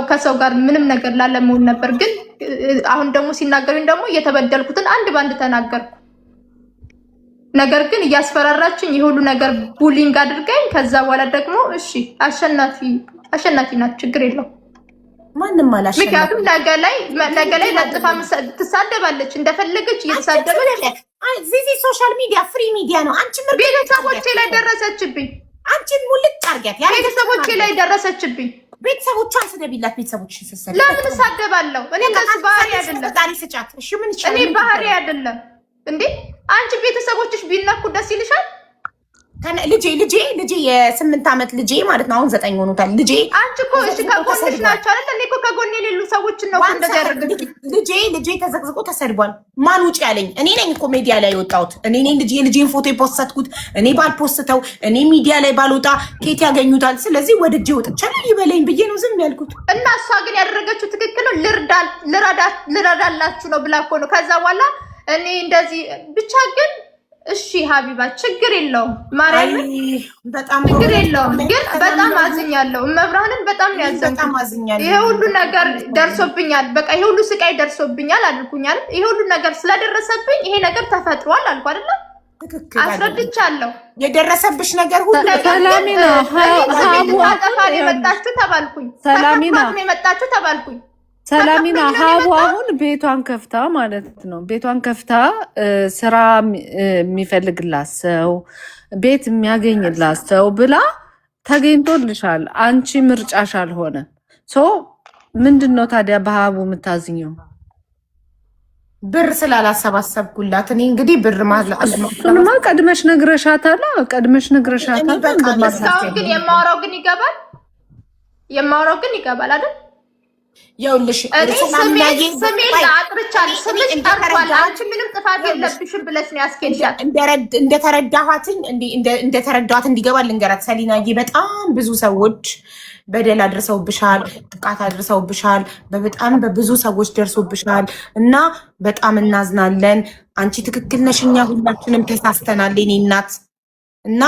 ከሰው ጋር ምንም ነገር ላለመሆን ነበር። ግን አሁን ደግሞ ሲናገሩኝ ደግሞ እየተበደልኩትን አንድ ባንድ ተናገርኩ። ነገር ግን እያስፈራራችኝ ይሄ ሁሉ ነገር ቡሊንግ አድርገኝ ከዛ በኋላ ደግሞ እሺ አሸናፊ ናት፣ ችግር የለው ማንም አላሸናፊ። ምክንያቱም ነገ ላይ ለጥፋ ትሳደባለች እንደፈለገች እየተሳደበች። ዚዚ ሶሻል ሚዲያ ፍሪ ሚዲያ ነው። አንቺ ቤተሰቦቼ ላይ ደረሰችብኝ። አንቺን ሙልጭ አርጋት። ቤተሰቦቼ ላይ ደረሰችብኝ። ቤተሰቦቿን ስደቢላት። ቤተሰቦችሽን ስሰደ ለምን እሳደባለሁ? እኔ ከዚህ ባህሪ አይደለም። ዛሬ ስጫት። እሺ ምን ይችላል? እኔ ባህሪ አይደለም እንዴ? አንቺ ቤተሰቦችሽ ቢነኩ ደስ ይልሻል? ልጄ የ8 ዓመት ልጄ ማለት ነው። አሁን 9 ሆኖታል ልጄ። አንቺ እኮ እሺ ከጎንሽ ናቸው አይደል? እኔ እኮ ከጎኔ የሌሉ ሰዎች ነው እንደዚህ ያደረገች። ልጄ ተዘቅዝቆ ተሰድቧል። ማን ውጪ ያለኝ? እኔ ነኝ እኮ ሚዲያ ላይ የወጣሁት እኔ ነኝ። ልጄን ፎቶ የፖስተትኩት እኔ ባልፖስተው እኔ ሚዲያ ላይ ባልወጣ ኬት ያገኙታል? ስለዚህ ወድጄ ወጥቻለሁ ይበለኝ ብዬ ነው ዝም ያልኩት። እና እሷ ግን ያደረገችው ትክክል ነው። ልረዳላችሁ ነው ብላ እኮ ነው። ከዛ በኋላ እኔ እንደዚህ ብቻ ግን እሺ ሀቢባ ችግር የለውም። ማርያም በጣም ችግር የለውም። ግን በጣም አዝኛለሁ። መብራንን በጣም ነው ያዘንኩት። ይሄ ሁሉ ነገር ደርሶብኛል። በቃ ይሄ ሁሉ ስቃይ ደርሶብኛል አድርጉኛል። ይሄ ሁሉ ነገር ስለደረሰብኝ ይሄ ነገር ተፈጥሯል አልኩ አይደል? አስረድቻለሁ። የደረሰብሽ ነገር ሁሉ ሰላሚና ሀቡ አጠፋን የመጣችሁ ተባልኩኝ። ሰላሚና ሀቡ አሁን ቤቷን ከፍታ ማለት ነው። ቤቷን ከፍታ ስራ የሚፈልግላት ሰው ቤት የሚያገኝላት ሰው ብላ ተገኝቶልሻል። አንቺ ምርጫሽ አልሆነ። ምንድን ነው ታዲያ በሀቡ የምታዝኘው? ብር ስላላሰባሰብኩላት እኔ እንግዲህ ብር ማለት እሱንማ ቀድመሽ ነግረሻታል። እስካሁን ግን የማወራው ግን ይገባል አይደል? ይኸውልሽ ስሜን አጥርቻለሁ። ስምሽ ጠርቷል። አንቺ ምንም ጥፋት የለብሽም ብለሽ ነው ያስኬድሻል። እንደተረዳኋት እንዲገባ ልንገራት። ሰሊናዬ በጣም ብዙ ሰዎች በደል አድርሰውብሻል፣ ጥቃት አድርሰውብሻል፣ በጣም በብዙ ሰዎች ደርሶብሻል እና በጣም እናዝናለን። አንቺ ትክክል ነሽ። እኛ ሁላችንም ተሳስተናል የኔ እናት እና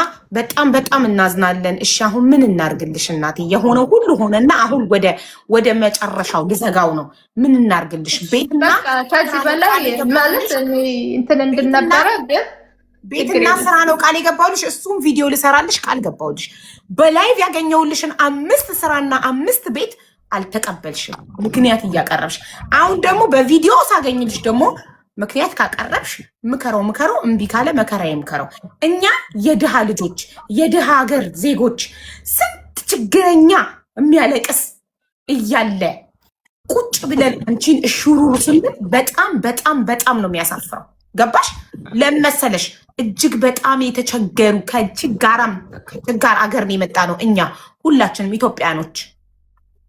በጣም እናዝናለን። እሺ አሁን ምን እናርግልሽ እናቴ? የሆነው ሁሉ ሆነና አሁን ወደ መጨረሻው ልዘጋው ነው። ምን እናርግልሽ? ቤትና ከዚህ በላይ ማለት እንትን እንድነበረ ቤትና ስራ ነው ቃል የገባሁልሽ። እሱም ቪዲዮ ልሰራልሽ ቃል ገባሁልሽ። በላይቭ ያገኘሁልሽን 5 ስራና 5 ቤት አልተቀበልሽም፣ ምክንያት እያቀረብሽ። አሁን ደግሞ በቪዲዮ ሳገኝልሽ ደግሞ ምክንያት ካቀረብሽ ምከረው፣ እምቢ ካለ መከራ ይምከረው። እኛ የድሃ ልጆች የድሃ ሀገር ዜጎች ስንት ችግረኛ የሚያለቅስ እያለ ቁጭ ብለን አንቺን እሹሩሩ ስንል በጣም ነው የሚያሳፍረው። ገባሽ? ለመሰለሽ እጅግ በጣም የተቸገሩ ከችጋር አገር ነው የመጣ ነው። እኛ ሁላችንም ኢትዮጵያኖች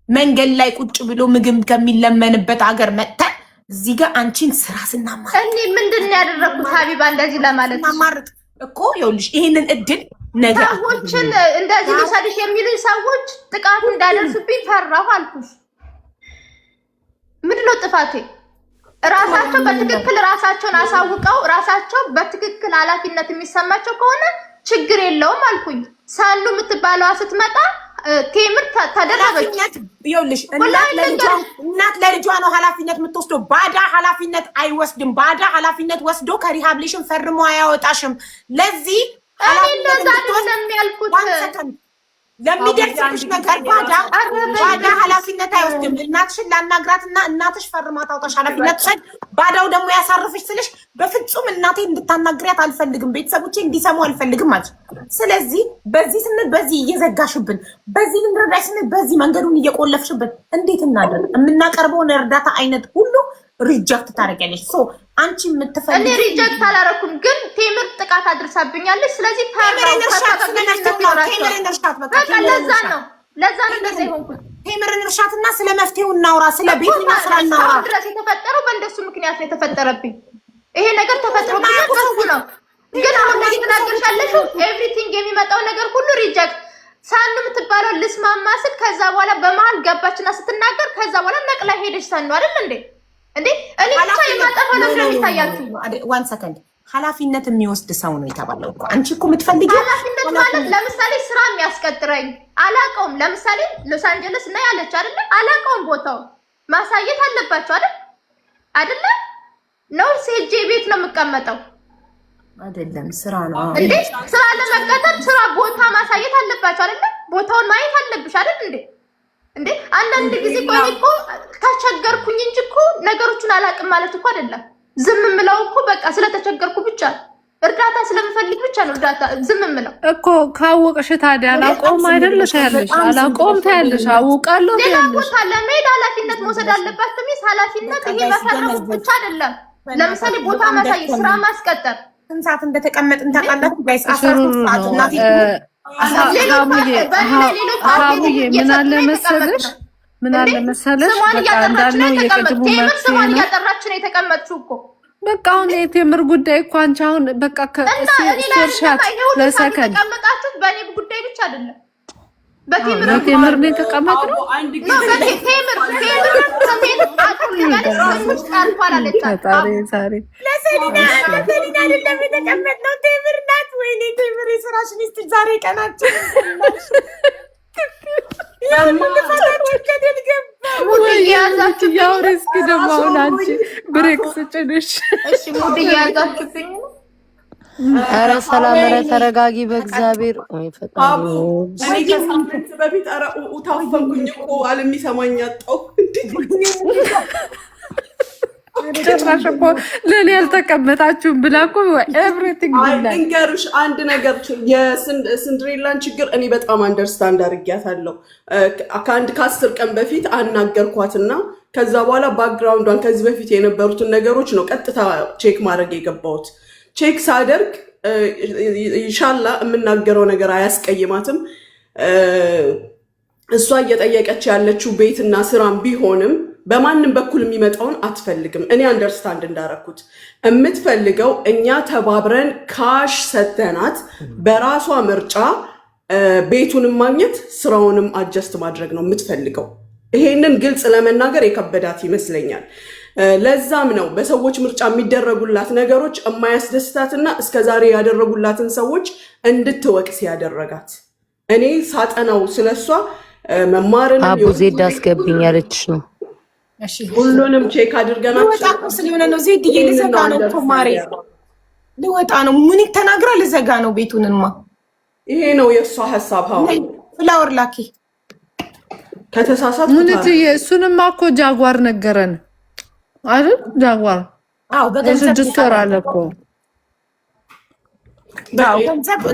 መንገድ ላይ ቁጭ ብሎ ምግብ ከሚለመንበት ሀገር መጥተን እዚህ ጋር አንቺን ስራ ስናማርጥ እኔ ምንድን ነው ያደረኩት ሀቢባ እንደዚህ ለማለት ስናማርጥ እኮ ይኸውልሽ ይሄንን እድል ነገ ሰዎችን እንደዚህ ልሰድሽ የሚሉኝ ሰዎች ጥቃት እንዳደርሱብኝ ፈራሁ አልኩሽ። ምንድነው ጥፋቴ? ራሳቸው በትክክል ራሳቸውን አሳውቀው ራሳቸው በትክክል ኃላፊነት የሚሰማቸው ከሆነ ችግር የለውም አልኩኝ። ሳሉ የምትባለዋ ስትመጣ ቴምር ተደረበች። ይኸውልሽ እናት ለልጇ ነው ኃላፊነት የምትወስደው። ባዳ ኃላፊነት አይወስድም። ባዳ ኃላፊነት ወስዶ ከሪሃብሊሽን ፈርሞ አያወጣሽም። ለዚህ እኔ እንደዛ አይደለም ያልኩት። ለሚደርስብሽ ነገር ባዳ ኃላፊነት አይወስድም። እናትሽን ላናግራትና እናትሽ ፈርማ ታውጣሽ ኃላፊነት ሰድ ባዳው ደግሞ ያሳርፍሽ ስልሽ በፍጹም እናቴ እንድታናግሪያት አልፈልግም፣ ቤተሰቦቼ እንዲሰሙ አልፈልግም ማለት። ስለዚህ በዚህ ስንል በዚህ እየዘጋሽብን፣ በዚህ ልንረዳሽ ስንል በዚህ መንገዱን እየቆለፍሽብን እንዴት እናደርግ? የምናቀርበውን እርዳታ አይነት ሁሉ ሪጀክት ታደርጊያለሽ። ሶ አንቺ የምትፈልጊ እኔ ሪጀክት አላደረኩም፣ ግን ቴምር ጥቃት አድርሳብኛለች። ስለዚህ ለዛ ነው እንደዚህ ሆንኩት። ቴምርን እርሻትና ስለ መፍትሄው እናውራ፣ ስለ ቤትና ስራ እናውራ። ድረስ የተፈጠረው በእንደሱ ምክንያት ነው የተፈጠረብኝ። ይሄ ነገር ተፈጥሮብኝ ነው። ግን አሁን ላይ ተናገርሻለሽ፣ ኤቭሪቲንግ የሚመጣው ነገር ሁሉ ሪጀክት ሳኑ የምትባለው ልስማማ ስል ከዛ በኋላ በመሀል ገባችና ስትናገር ከዛ በኋላ ነቅላ ሄደች። ሳኑ አይደል እንዴ እኔ ብቻ የማጠፋው ነው የሚታያችሁ። ዋን ሰከንድ ኃላፊነት የሚወስድ ሰው ነው የተባለው እኮ። አንቺ እኮ የምትፈልጊው ኃላፊነት ማለት ለምሳሌ ስራ የሚያስቀጥረኝ አላውቀውም። ለምሳሌ ሎስ አንጀለስ እና ያለች አይደል አላውቀውም። ቦታው ማሳየት አለባቸው አይደል ነው ሴጄ ቤት ነው የምቀመጠው አይደለም። ስራ ነው እንዴ? ስራ ለመቀጠር ስራ ቦታ ማሳየት አለባቸው አይደል? ቦታውን ማየት አለብሽ አይደል እንዴ? አንዳንድ ጊዜ ቆይ እኮ ተቸገርኩኝ እንጂ እኮ ነገሮችን አላውቅም ማለት እኮ አይደለም። ዝም ምለው እኮ በቃ ስለተቸገርኩ ብቻ እርዳታ ስለምፈልግ ብቻ ነው እርዳታ ዝም ምለው እኮ። ካወቅሽ ታዲያ አላውቀውም አይደል ታያለሽ፣ አላውቀውም ታያለሽ፣ አውቃለሁ ሌላ ታያለሽ። ቦታ ለመሄድ ኃላፊነት መውሰድ አለባት። ትሚስ ኃላፊነት ይሄ መፈረሙ ብቻ አይደለም። ለምሳሌ ቦታ ማሳየት፣ ስራ ማስቀጠር ስንት ሰዓት እንደተቀመጥን ታውቃላችሁ ጋይስ? 13 ሰዓት እናቴ ሀቡዬ ምን አለ መሰለሽ በቃ እንዳልነው የቅድሙ መፍትሄ ነው። እያጠራች ነው የተቀመጥሽው እኮ በቃ አሁን የቴምር ጉዳይ እኮ አንቺ አሁን በቃ ከሰርሻት ለሰከንድ ተቀመጣችሁት በእኔ ጉዳይ ብቻ አይደለም። በቴምር ነው የተቀመጥነው። ዛሬ ቀናችን ያውሪ እስኪ ደግሞ አሁን አንቺ ብሬክ ስጭንሽ። ኧረ ሰላም፣ ኧረ ተረጋጊ በእግዚአብሔር። በፊት ኧረ ታፈንኩኝ እኮ አለሚሰማኝ አጣሁ። ጭራሽ እኮ ለእኔ ያልተቀመጣችሁም ብላ እኮ ኤቭሪቲንግ ልንገርሽ አንድ ነገር፣ የሲንድሬላን ችግር እኔ በጣም አንደርስታንድ አድርጊያታለሁ። ከ10 ቀን በፊት አናገርኳትና ከዛ በኋላ ባክግራውንዷን ከዚህ በፊት የነበሩትን ነገሮች ነው ቀጥታ ቼክ ማድረግ የገባሁት። ቼክ ሳደርግ ኢንሻላ የምናገረው ነገር አያስቀይማትም። እሷ እየጠየቀች ያለችው ቤትና ስራም ቢሆንም በማንም በኩል የሚመጣውን አትፈልግም። እኔ አንደርስታንድ እንዳረኩት የምትፈልገው እኛ ተባብረን ካሽ ሰተናት በራሷ ምርጫ ቤቱንም ማግኘት ስራውንም አጀስት ማድረግ ነው የምትፈልገው። ይሄንን ግልጽ ለመናገር የከበዳት ይመስለኛል። ለዛም ነው በሰዎች ምርጫ የሚደረጉላት ነገሮች የማያስደስታትና እስከዛሬ ያደረጉላትን ሰዎች እንድትወቅስ ያደረጋት። እኔ ሳጠናው ስለሷ መማርን አቡ ዜድ አስገብኝ ያለችሽ ነው። ሁሉንም ቼክ አድርገናቸው ስለሆነ ነው ዜድ ልዘጋ ነው እኮ ማሬ፣ ልወጣ ነው። ሙኒት ተናግራ ልዘጋ ነው ቤቱንማ። ይሄ ነው የእሷ ሀሳብ። ፍላወር ላኪ ከተሳሳት ሙኒት እሱንማ እኮ ጃጓር ነገረን አይደል? ጃጓር በ6 ወር አለ እኮ።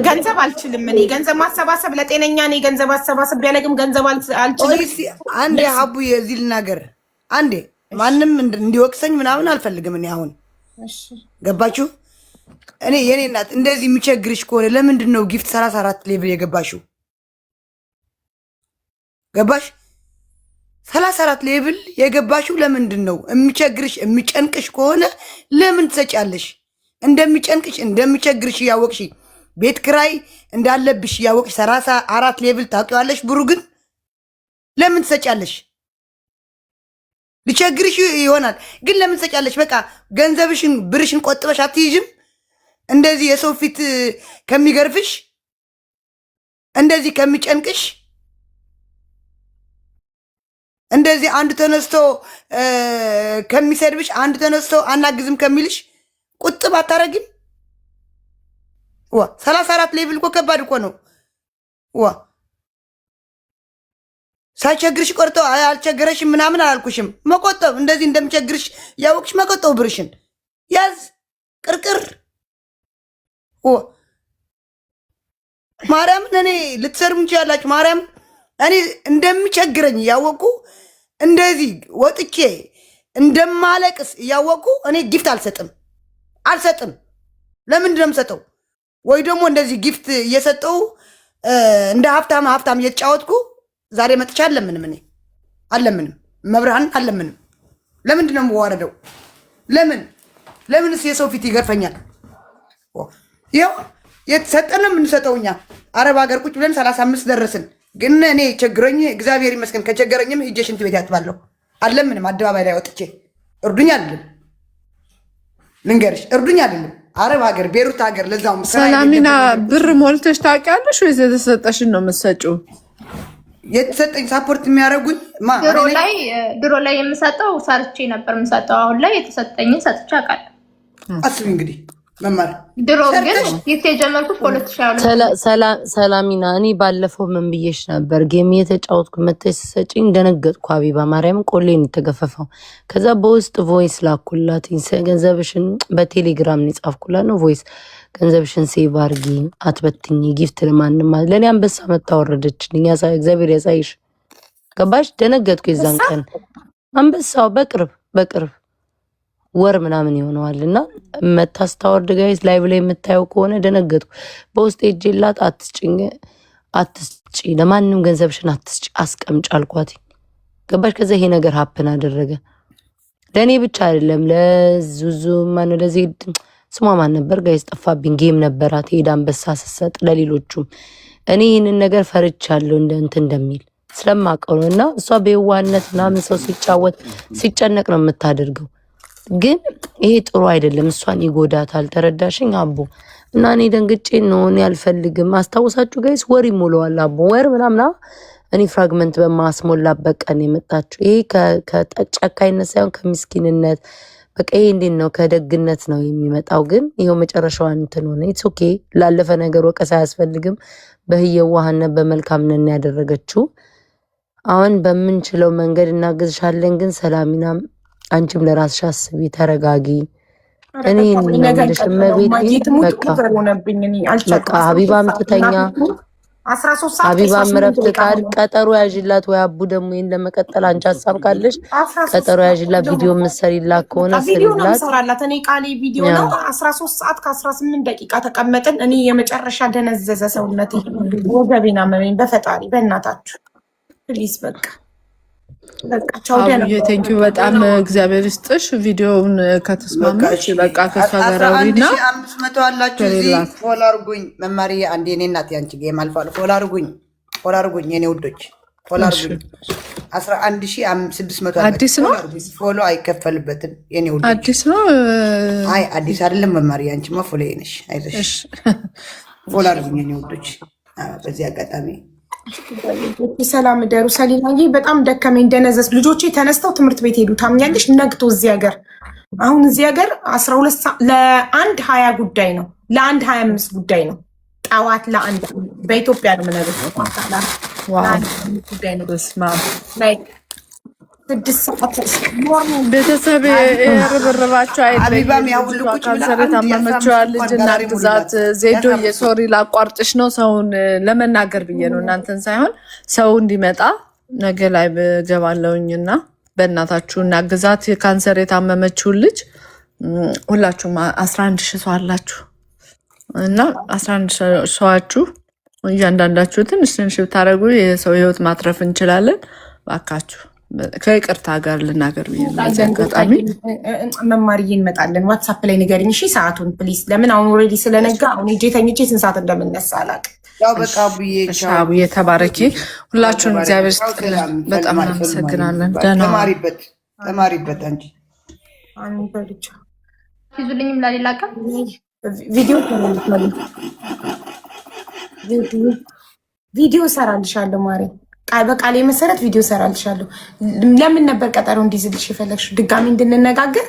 ገንዘብ አልችልም እኔ ገንዘብ ማሰባሰብ ለጤነኛ እኔ ገንዘብ አሰባሰብ ቢያለግም ገንዘብ አልችልም። አንዴ ሀቡ የዚህ ልናገር አንዴ፣ ማንም እንዲወቅሰኝ ምናምን አልፈልግም። እኔ አሁን ገባችሁ? እኔ የኔ እናት እንደዚህ የሚቸግርሽ ከሆነ ለምንድን ነው ጊፍት 34 ሌቭል የገባሽው? ገባሽ? 34 ሌብል የገባሽው ለምንድን ነው? የሚቸግርሽ የሚጨንቅሽ ከሆነ ለምን ትሰጫለሽ? እንደሚቸግርሽ እያወቅሽ ቤት ክራይ እንዳለብሽ እያወቅሽ 34 ሌብል ታውቂዋለሽ። ብሩ ግን ለምን ትሰጫለሽ? ሊቸግርሽ ይሆናል ግን ለምን ትሰጫለሽ? በቃ ገንዘብሽን ብርሽን ቆጥበሽ አትይዥም? እንደዚህ የሰው ፊት ከሚገርፍሽ እንደዚህ ከሚጨንቅሽ እንደዚህ አንድ ተነስቶ ከሚሰድብሽ አንድ ተነስቶ አናግዝም ከሚልሽ ቁጥብ አታረጊም? 34 ሌብል እኮ ከባድ እኮ ነው። ሳይቸግርሽ ቆርጦ አልቸገረሽም ምናምን አላልኩሽም። መቆጠብ እንደዚህ እንደሚቸግርሽ ያወቅሽ መቆጠብ ብርሽን ያዝ ቅርቅር ማርያምን እኔ ልትሰርሙ እንችላላችሁ። ማርያም እኔ እንደሚቸግረኝ እያወቁ እንደዚህ ወጥቼ እንደማለቅስ እያወቁ እኔ ጊፍት አልሰጥም። ለምንድን ነው የምሰጠው? ወይ ደግሞ እንደዚህ ጊፍት እየሰጠው እንደ ሀብታም እየተጫወትኩ ዛሬ መጥቻ አለምንም መብርሃን አለምንም። ለምንድን ነው የምዋረደው? ለምንስ የሰው ፊት ይገርፈኛል? ይኸው የተሰጠን ነው የምንሰጠው እኛ አረብ ሀገር ቁጭ ብለን 35 ደረስን። ግን እኔ ቸግረኝ እግዚአብሔር ይመስገን። ከቸገረኝም ሂጄ ሽንት ቤት ያጥባለሁ። አለምንም አደባባይ ላይ ወጥቼ እርዱኝ አይደለም ልንገርሽ፣ እርዱኝ አይደለም አረብ ሀገር ቤሩት ሀገር ለዛውም ሰላሚና ብር ሞልተሽ ታውቂያለሽ ወይስ የተሰጠሽን ነው የምትሰጪው? የተሰጠኝ ሳፖርት የሚያደርጉኝ ድሮ ላይ የምሰጠው ሰርቼ ነበር የምሰጠው። አሁን ላይ የተሰጠኝን ሰጥቼ አውቃለሁ። አስቢ እንግዲህ መማር ድሮ ግን ይሄ የጀመርኩት በ2022 ሰላሚና እኔ ባለፈው ምን ብዬሽ ነበር? ጌም የተጫወትኩ መተሽ ሰጪኝ ደነገጥኩ። ሀቢባ ማርያም ቆሌን የተገፈፈው። ከዛ በውስጥ ቮይስ ላኩላትኝ። ገንዘብሽን በቴሌግራም ነው የጻፍኩላት ነው ቮይስ ገንዘብሽን ሴቭ አድርጊ አትበትኝ፣ ጊፍት ለማንም ለእኔ አንበሳ መታወረደችልኝ። እግዚአብሔር ያሳይሽ። ገባሽ? ደነገጥኩ የዛን ቀን። አንበሳው በቅርብ ወር ምናምን ይሆነዋል እና መታስታወርድ ጋይስ ላይቭ ላይ የምታየው ከሆነ ደነገጥኩ። በውስጥ ሄጄላት አትስጪ ለማንም ገንዘብሽን አትስጪ አስቀምጭ አልኳት። ገባሽ? ከዛ ይሄ ነገር ሀፕን አደረገ። ለእኔ ብቻ አይደለም ለዙዙ ማነው ለዚህ ስሟ ማን ነበር ጋይስ ጠፋብኝ። ጌም ነበራት ሄዳ አንበሳ ስትሰጥ ለሌሎቹም። እኔ ይህንን ነገር ፈርቻለሁ እንትን እንደሚል ስለማውቀው ነው። እና እሷ በየዋህነት ምናምን ሰው ሲጫወት ሲጨነቅ ነው የምታደርገው። ግን ይሄ ጥሩ አይደለም፣ እሷን ይጎዳታል። ተረዳሽኝ አቦ? እና እኔ ደንግጬ ነው እኔ አልፈልግም። አስታውሳችሁ ጋይስ ወር ይሞላዋል አቦ ወር ምናምና እኔ ፍራግመንት በማስሞላበት ቀን የመጣችሁ። ይሄ ከጨካኝነት ሳይሆን ከምስኪንነት በቃ ይሄ እንዴት ነው ከደግነት ነው የሚመጣው። ግን ይሄው መጨረሻዋ እንትን ሆነ። ኢትስ ኦኬ ላለፈ ነገር ወቀሳ አያስፈልግም። በህየዋህነት በመልካምነት ያደረገችው። አሁን በምንችለው መንገድ እናግዝሻለን። ግን ሰላሚናም አንቺም ለራስሽ አስቢ፣ ተረጋጊ። እኔ እንነግርሽ መቤት በቃ ሀቢባም ትተኛ፣ ሀቢባም ረፍት ታድ ቀጠሮ ያዥላት። ወይ አቡ ደግሞ ይሄን ለመቀጠል አንቺ ሀሳብ ካለሽ ቀጠሮ ያዥላት። ቪዲዮ ምሰሪላት ከሆነ ስሪላት። እኔ ቃሌ ቪዲዮ ነው 13 ሰዓት ከ18 ደቂቃ ተቀመጥን። እኔ የመጨረሻ ደነዘዘ ሰውነቴ፣ ወገቤና መመኝ። በፈጣሪ በእናታችሁ ፕሊዝ በቃ ቴንኪዩ በጣም እግዚአብሔር ይስጥሽ። ቪዲዮውን ከተስማማች በቃ ከሷ ጋር አውሪና 1500 አላችሁ እዚህ ፎሎ አድርጉኝ። መማሪ አንዴ እኔ እናት ያንቺ ጌም አልፋል። ፎሎ አድርጉኝ የኔ ውዶች ፎሎ አድርጉኝ። 11600 አዲስ ነው ፎሎ አይከፈልበትም የኔ ውዶች። አዲስ ነው አይ አዲስ አይደለም መማሪ አንቺማ ፎሎ ነሽ። አይዞሽ ፎሎ አድርጉኝ የኔ ውዶች። በዚህ አጋጣሚ ሰላም ደሩ ሰሊናዬ፣ በጣም ደከመኝ ደነዘዝ። ልጆቼ ተነስተው ትምህርት ቤት ሄዱ። ታምኛለሽ? ነግቶ እዚህ ሀገር አሁን እዚህ ሀገር 12 ሰዓት ለአንድ 20 ጉዳይ ነው፣ ለአንድ 25 ጉዳይ ነው። ጠዋት ለአንድ በኢትዮጵያ ነው ምነግርሽ ጉዳይ ነው። ቤተሰብ ርብርባቸው ካንሰር የታመመችዋን ልጅ እናግዛት። ዜዶ የሶሪ ላቋርጥሽ ነው ሰውን ለመናገር ብዬ ነው እናንተን ሳይሆን ሰው እንዲመጣ ነገ ላይ ገባለውኝና በእናታችሁ እናግዛት። ካንሰር የታመመችውን ልጅ ሁላችሁም 11 ሺህ ሰው አላችሁ እና 11 ሰዋችሁ እያንዳንዳችሁ ትንሽ ብታደርጉ የሰው ህይወት ማትረፍ እንችላለን። ባካችሁ ከይቅርታ ጋር ልናገር ብዬ በዚህ አጋጣሚ መማርዬ እንመጣለን። ዋትሳፕ ላይ ንገሪኝ እሺ፣ ሰዓቱን ፕሊስ። ለምን አሁን ኦልሬዲ ስለነጋ አሁን ሄጄ ተኝቼ ስንት ሰዓት እንደምነሳ አላውቅም። ያው በቃ አቡዬ ተባረኪ። ሁላችሁን እግዚአብሔር ይስጥልን። በጣም እናመሰግናለን። ደህና ተማሪበት አንቺ ይዙልኝም ለሌላ ቀን ቪዲዮ ሰራልሻለሁ ማሪ፣ ቃል በቃሌ መሰረት ቪዲዮ ሰራልሻለሁ። ለምን ነበር ቀጠሮ እንዲዝልሽ የፈለግሽው? ድጋሚ እንድንነጋገር